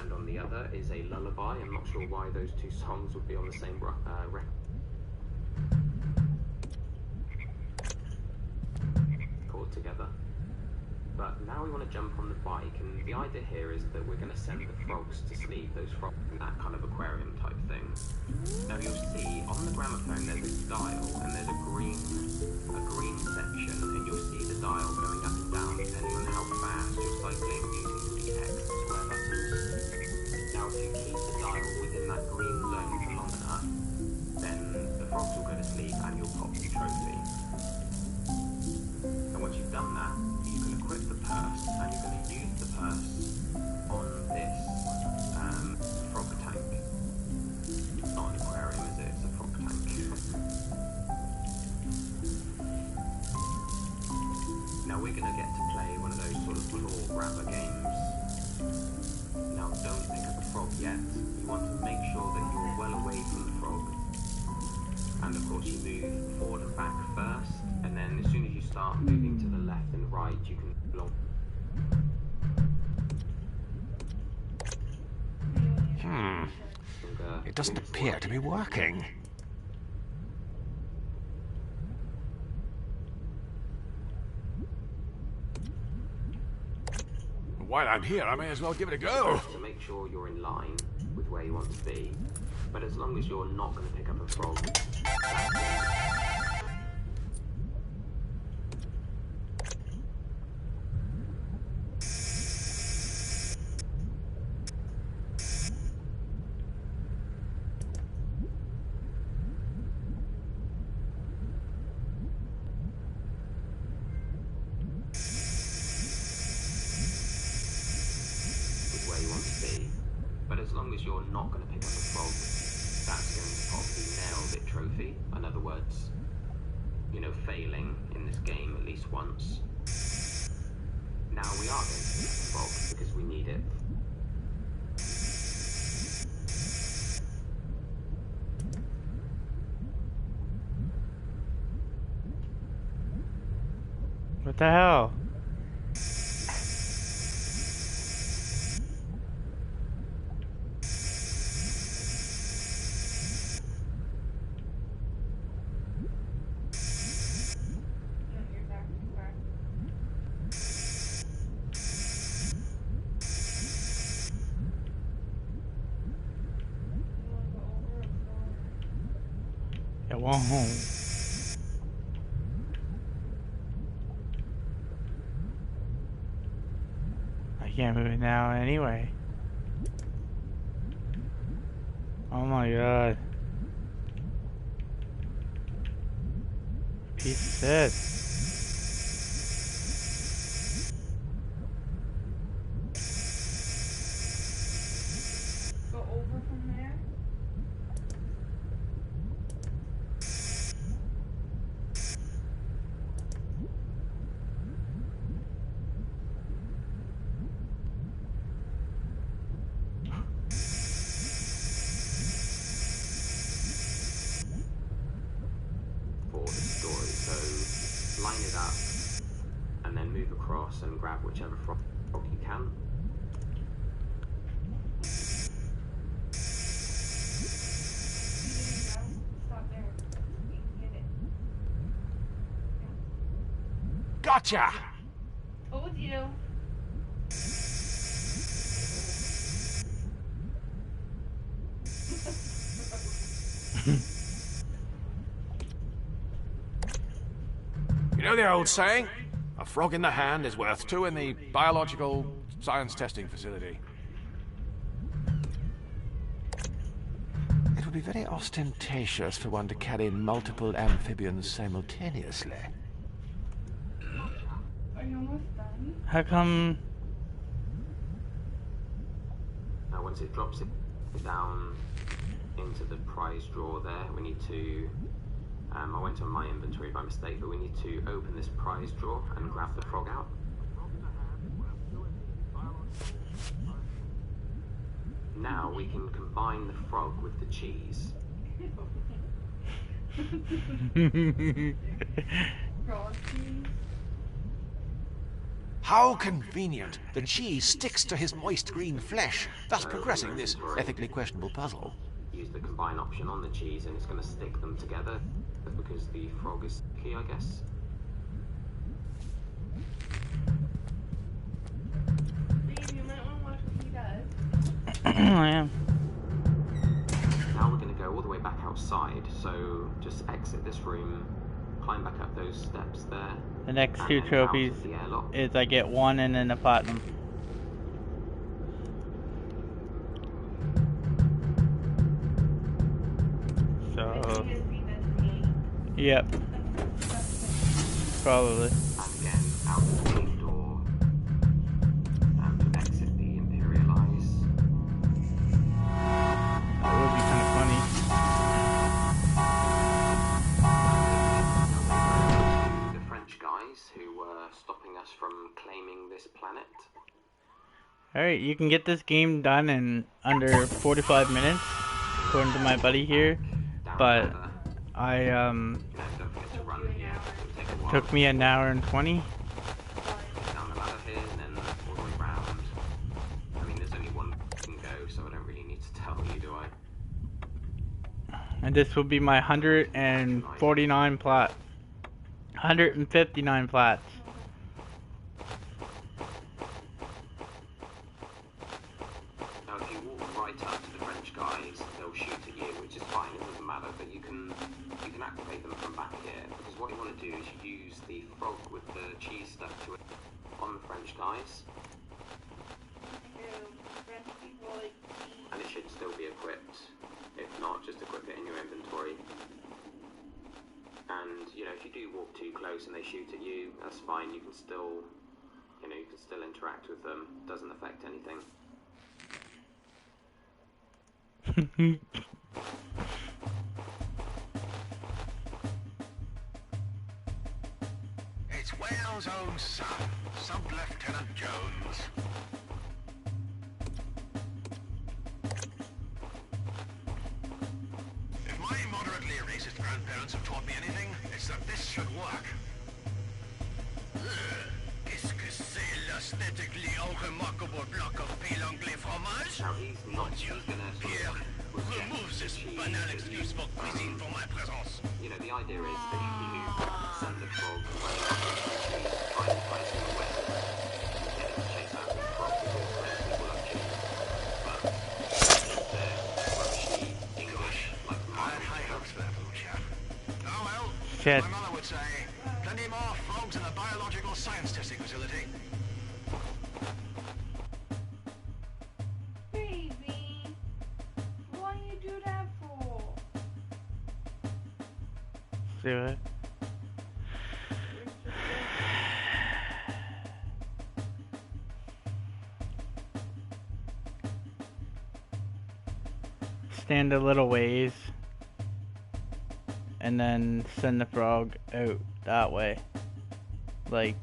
and on the other is a lullaby. I'm not sure why those two songs would be on the same record together. But now we want to jump on the bike, and the idea here is that we're going to send the frogs to sleep, those frogs in that kind of aquarium type thing. Now you'll see on the gramophone there's a dial and there's a green section, and you'll see the dial going up and down depending on how fast you're cycling using the X and square buttons. Now if you keep the dial within that green zone for long enough, then the frogs will go to sleep and you'll pop the trophy. And once you've done that, you can equip the purse, and you're going to use the purse on this frog tank. It's not an aquarium, is it? It's a frog tank. Now we're going to get to play one of those sort of claw grabber games. Now don't pick up the frog yet. You want to make sure that you're well away from the frog. And of course you move forward and back first, and then as soon as you start moving to the left and right, you can block.
It doesn't appear to be working. While I'm here, I may as well give it a go.
So make sure you're in line with where you want to be, but as long as you're not going to pick up a frog. where you want to be. But as long as you're not going to pick up a frog, that's going to probably nailed it trophy. In other words, you know, failing in this game at least once. Now we are going to pick up a frog because we need it.
What the hell? It won't. I can't move it now anyway. Oh my god. Piece of shit.
Go over from there.
For the story, so line it up and then move across and grab whichever frog you can.
Stop there. You can get it.
Gotcha!
Told you.
You know the old saying? A frog in the hand is worth two in the biological science testing facility. It would be very ostentatious for one to carry multiple amphibians simultaneously.
Are you almost done?
How come?
Now once it drops it down into the prize drawer there, we need to, I went on my inventory by mistake, but we need to open this prize drawer and grab the frog out. Now we can combine the frog with the cheese.
How convenient! The cheese sticks to his moist green flesh, thus progressing this ethically questionable puzzle.
Use the combine option on the cheese and it's going to stick them together because the frog is key, I guess.
Steve, you might want to watch what he does.
I am.
Now we're going to go all the way back outside, so just exit this room, climb back up those steps there.
The next two trophies is I get one and then a platinum. So, yep, probably.
And again, out the main door, to exit the Imperial Eyes.
That would be kind of funny.
The French guys who were stopping us from claiming this planet.
Alright, you can get this game done in under 45 minutes, according to my buddy here. But I took me an hour and 20.
Down the ladder here and then all the way round. I mean, there's only one can go, so I don't really need to tell you, do I?
And this will be my 149 plat. 159 plats.
Now, if you walk right up to the French guys, they'll shoot at you, which is fine. It doesn't matter, but you can activate them from back here because what you want to do is use the frog with the cheese stuck to it on the French guys, and it should still be equipped. If not, just equip it in your inventory. And you know, if you do walk too close and they shoot at you, that's fine. You can still, you can still interact with them. Doesn't affect anything.
It's Wales' own son, Sub-Lieutenant Jones. If my moderately racist grandparents have taught me anything, it's that this should work. Qu'est-ce que c'est l'aesthetically unremarkable block of pale anglais fromage?
Now he's not
Dieu,
gonna sort
Pierre,
of reject
remove this
the
banal excuse for cuisine for my presence.
You know, the idea is that you send the frog away to find a place in the west, and get it to chase out the frog because most people love cheese. But they're rubbishy English, like
High hopes for that little chap. Oh well,
Shit.
my mother would say, plenty more frogs in the biological science testing facility.
Baby, what do you do that for?
Do it. Stand a little ways and then send the frog out that way. Like,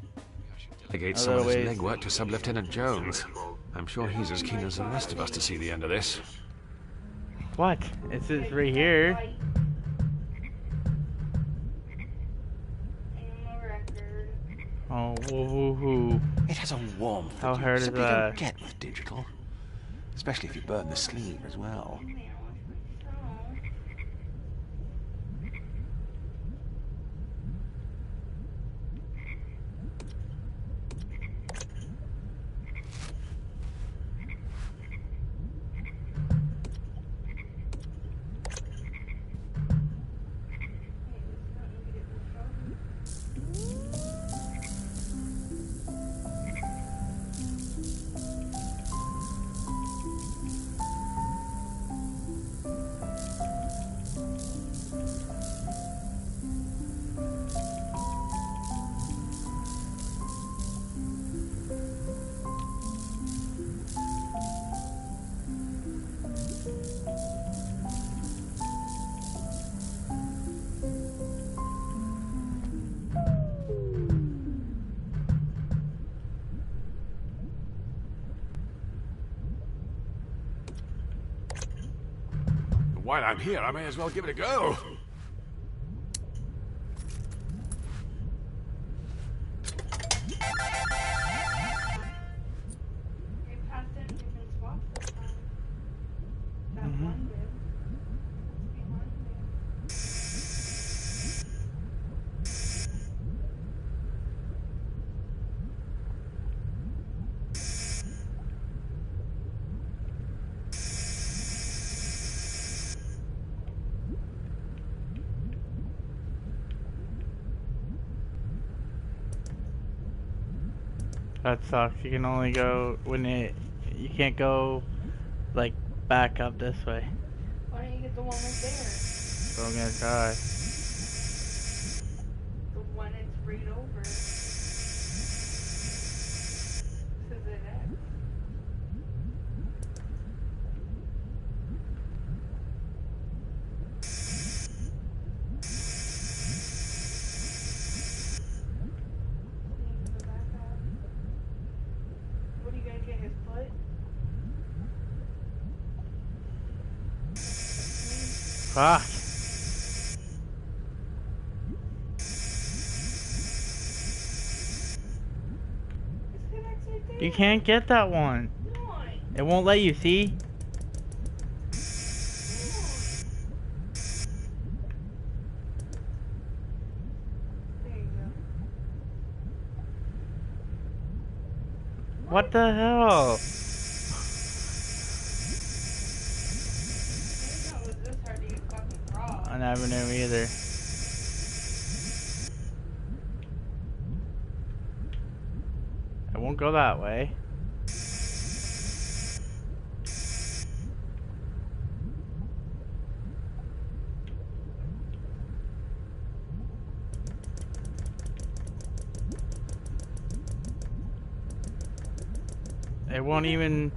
Delegate
a
some of
little
this
ways.
legwork to Sub-Lieutenant Jones. I'm sure he's as keen as the rest of us to see the end of this.
What? It's just right here.
Right. On the record.
Oh, woohoo.
It has a warmth
How
that you
hard is
simply
that?
don't get with digital. Especially if you burn the sleeve as well.
Man, what's my song?
While I'm here, I may as well give it a go.
It passed in different spots this time. That one did. Behind it.
That sucks. You can only go when you can't go like back up this way.
Why don't you get the one right there?
So I'm gonna try.
The one it's right over. To the next. What are you gonna get, his foot?
Fuck.
Disconnects right there.
You can't get that one.
Why?
It won't let you see.
There you go.
What the hell?
Maybe that was this hard to get fucking raw.
I never knew either. It won't go that way. It won't even...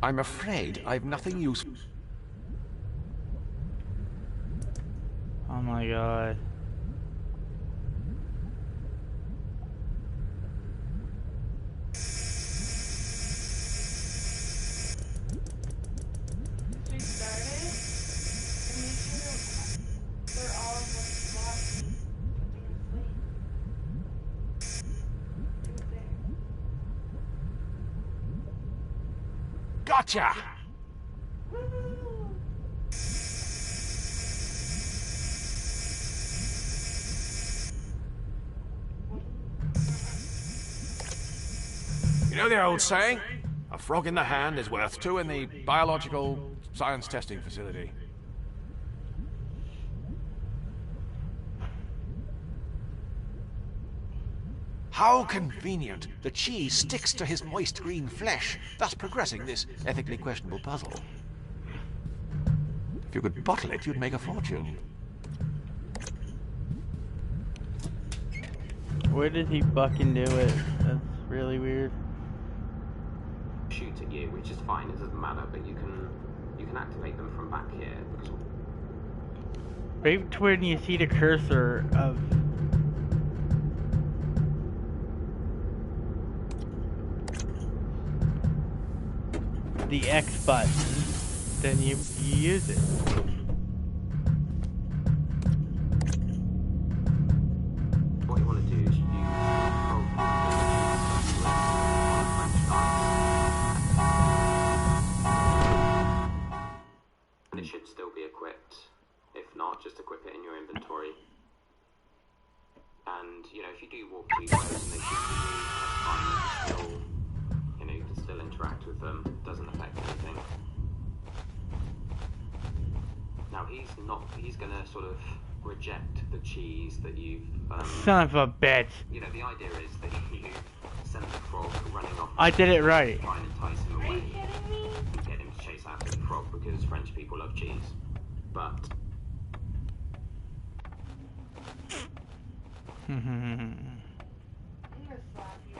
I'm afraid I've nothing useful.
Oh my god.
We started, and make sure they're all in one spot. Put them asleep. Right there.
Gotcha! You know the old saying? A frog in the hand is worth two in the biological science testing facility. How convenient. The cheese sticks to his moist green flesh, thus progressing this ethically questionable puzzle. If you could bottle it, you'd make a fortune.
Where did he fucking do it? That's really weird.
Shoot at you, which is fine, it doesn't matter, but you can activate them from back here because
Right to when you see the cursor of the X button, then you use it.
what you want to do is use and it should still be equipped. If not, just equip it in your inventory. And you know, if you do walk too close and they shoot at you, that's fine. Still, you know, you can still interact with them. It doesn't affect anything. Now he's gonna sort of reject the cheese that you've
Son of a bitch.
you know, the idea is that you send the frog running off.
I did it right.
Try and entice him away and get him to chase after the frog because French people love cheese. But
I'm gonna slap you.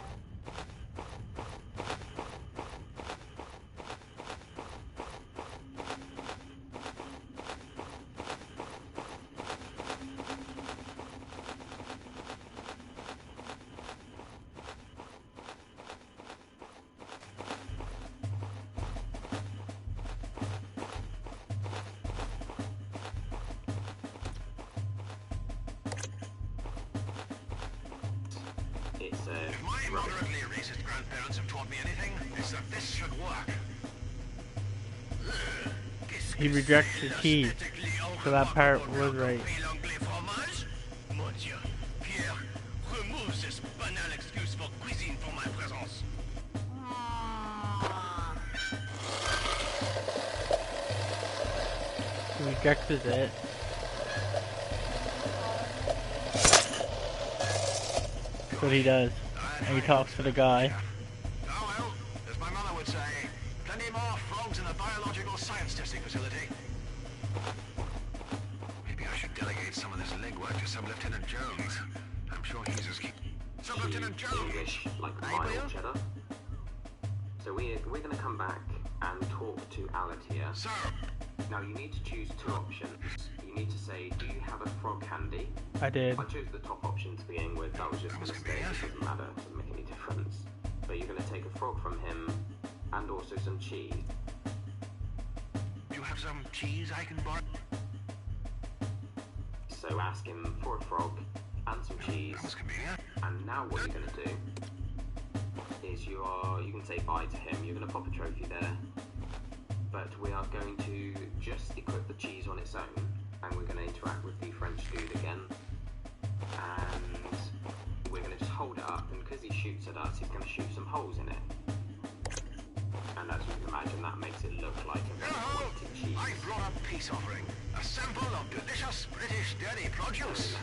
it's
If my moderately racist grandparents have taught me anything, it's that this should work.
He rejects the cheese, so that part was right.
Mon Dieu, Pierre, remove this banal excuse for cuisine for my presence.
He rejects it. That's what he does. And he talks to the guy.
Oh well, as my mother would say, plenty more frogs in the biological science testing facility. Maybe I should delegate some of this legwork to Sub-Lieutenant Jones. I'm sure he's as keen. Sub-Lieutenant Jones!
English, like mild cheddar. So we're going to come back and talk to Alet here.
Sir!
Now you need to choose two options. You need to say, do you have a frog handy?
I did.
I chose the top option to begin with. That was just a mistake. It doesn't matter. It doesn't make any difference. But you're going to take a frog from him and also some cheese.
Do you have some cheese I can borrow?
So ask him for a frog and some cheese.
That was convenient.
And now what you're going to do is you can say bye to him. You're going to pop a trophy there. But we are going to just equip the cheese on its own, and we're going to interact with the French dude again. And we're going to just hold it up, and because he shoots at us, he's going to shoot some holes in it. And as you can imagine, that makes it look like a very pointed cheese.
I brought a peace offering. A sample of delicious British dairy produce.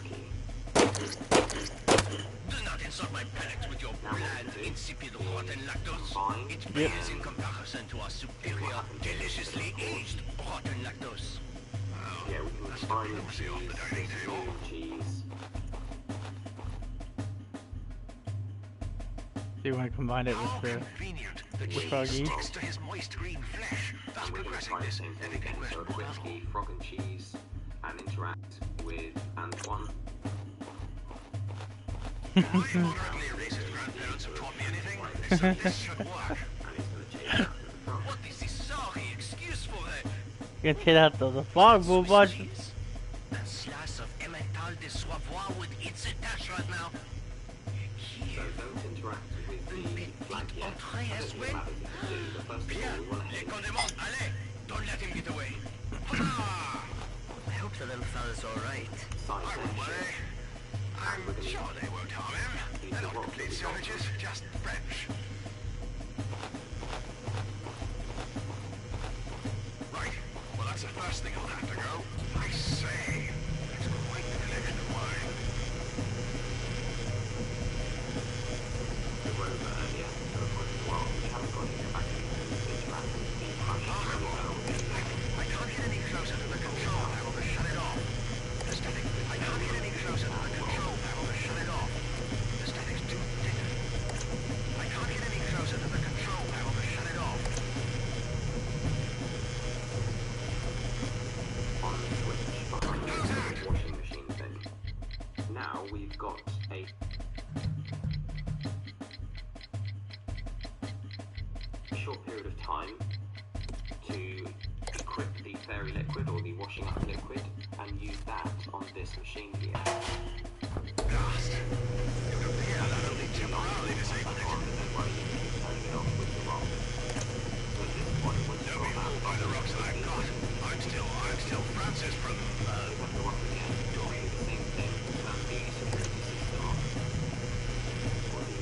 Do not insult my palate with your bland, insipid, rotten lactose. It pales in comparison to our superior, deliciously aged rotten lactose.
Yeah, we can combine the cheese.
So you want to combine it
How
with the...
convenient. the cheese
Froggy.
sticks to his moist green flesh, thus
And we're going to
progressing
try the
this
same thing
delicate
again. So
vegetable
click
level.
the frog and cheese and interact with Antoine.
My moderately racist grandparents have taught me anything, so this should work.
And he's going to change that to the frog.
What is this sorry excuse for that?
Get hit out of the frog, will watch.
Cheese? A slice of Emmental de Savoie with its attached right now.
So
Here,
don't interact with the flag yet.
entrée
I
as
don't
well.
think it matters if you do, but first of all,
Pierre,
we want to
les
hit
condiments, allez! Don't let him get away. Huzzah! I hope the little fella's alright.
side
I won't
there.
worry. I'm sure they won't harm him. They're not complete savages, just French. Right, well that's the first thing I'll have to go. I say, that's quite the collection of wine.
The rover earlier, so of course, well, we haven't got to go back and interact with the punch.
I can't get any closer to the control panel to shut it off. The static, I can't get any closer to the control panel to shut it off. The static's too thick. I can't get any closer to the control panel to shut it off.
On the switch behind the washing machine thing. Now we've got a short period of time to equip the fairy liquid or the washing up liquid and use that on this machine here.
Blast. It would appear that only temporarily disabled it.
On, but don't worry, you can keep turning it off with the rock. So at this point, once
Don't
you've
be
got
fooled by the rocks that I've got. I'm still Francis from,
pick up the rock again, you'll do the same thing, turn the security system off. Or the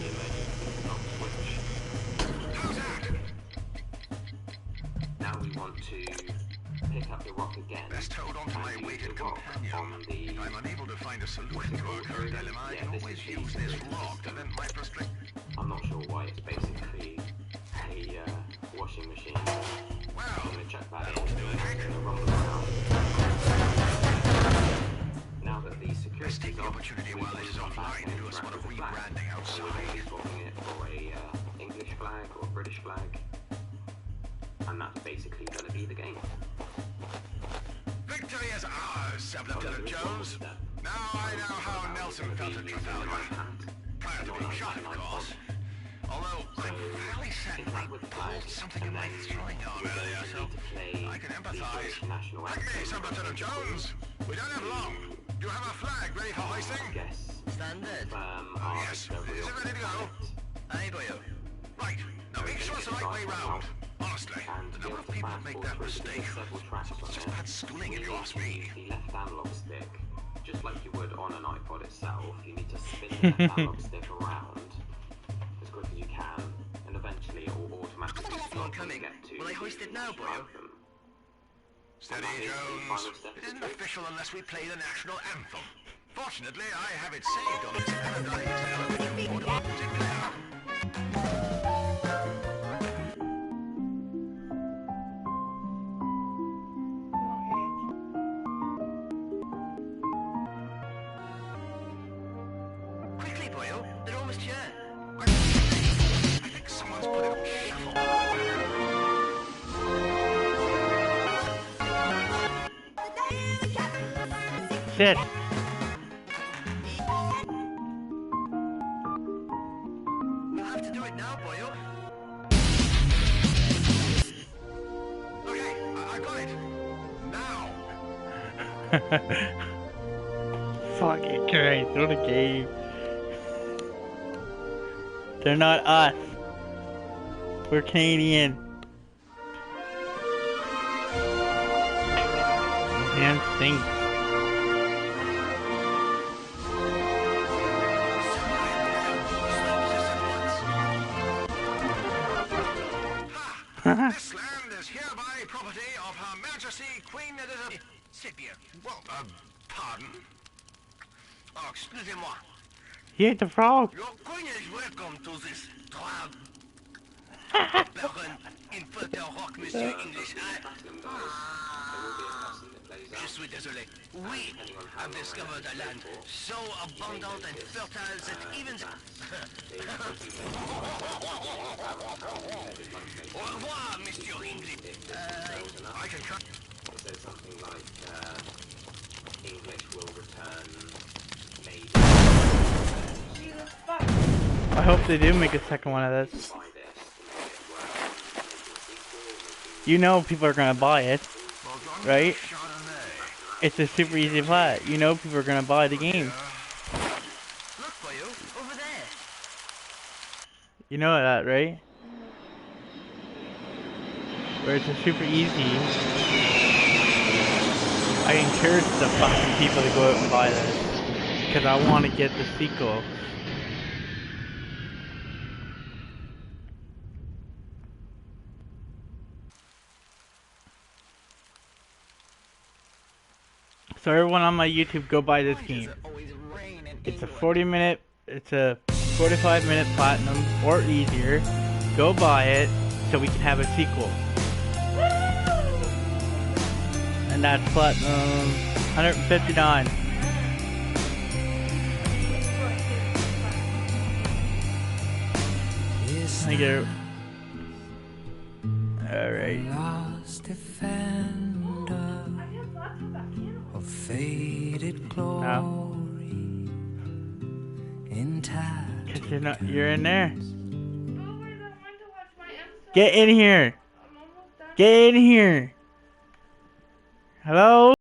emergency stop switch.
How's that?
Now we want to pick up the rock again.
Best hold on to my
and use
weighted
the rock
companion.
on the
If I'm unable to find a solution to our current dilemma, I can always use this rock to vent my frustration.
I'm not sure why it's basically a washing machine.
Well,
I'm going to check that in.
that'll do
I'm
it.
going to rumble around. Now that the security
Let's take the
off,
opportunity
we
while
want
this
to
is
come back
offline
and
to do a
interact
sort of
with the flag.
rebranding
And we're going to
outside.
be swapping it for a English flag or British flag. And that's basically going to be the game.
Victory is ours, Sub-Lieutenant Jones. Now I know how Nelson felt at Trafalgar. Prior to being shot, of course. Although, I'm fairly certain I pulled something in my throwing arm earlier, so I can empathize. Okay, Sub-Lieutenant Jones, we don't have long. Do you have a flag ready for hoisting?
Yes.
Standard.
Yes. Is it ready to go?
Aye, boyo.
Right. Now make sure it's the right way round. Honestly, the number of people that make that mistake, it's just bad schooling if you ask me.
The left analog stick, just like you would on an iPod itself, you need to spin the left analog stick around as quick as you can, and eventually it will automatically stop when you
coming.
get to
Will I hoist it now, boyo?
anthem.
Steady, Jones. It isn't official unless we play the national anthem. Fortunately, I have it saved on this anodized aluminium portable music player. Quickly, boyo. They're almost here. I think someone's put it on shuffle.
Shit.
We'll have to do it now, boyo. Okay, I got it. Now.
Fucking Christ, what a game. They're not us. We're Canadian. Man stinks.
This land is hereby property of Her Majesty Queen Elizabeth. Sit here. Well, pardon? Oh, excusez-moi.
He ate the frog.
Your queen is welcome to this drab Baron Infernal Rock, Monsieur English. Je suis désolé. We have discovered a land so abundant and fertile that even... Au revoir, Mr. English. I can cut...
Said something like, English will return maybe.
Jesus fuck.
I hope they do make a second one of this. You know people are gonna buy it, right? It's a super easy plot. You know people are gonna buy the game.
Look for you, over there.
You know that, right? Where it's a super easy. I encourage the fucking people to go out and buy this. Because I want to get the sequel. So everyone on my YouTube, go buy this game. It's a 40-minute, it's a 45-minute platinum, or easier. Go buy it, so we can have a sequel. And that's platinum 159. Thank you. Alright.
Faded glory in time.
Cause you're in there. Get in here. Get in here. Hello?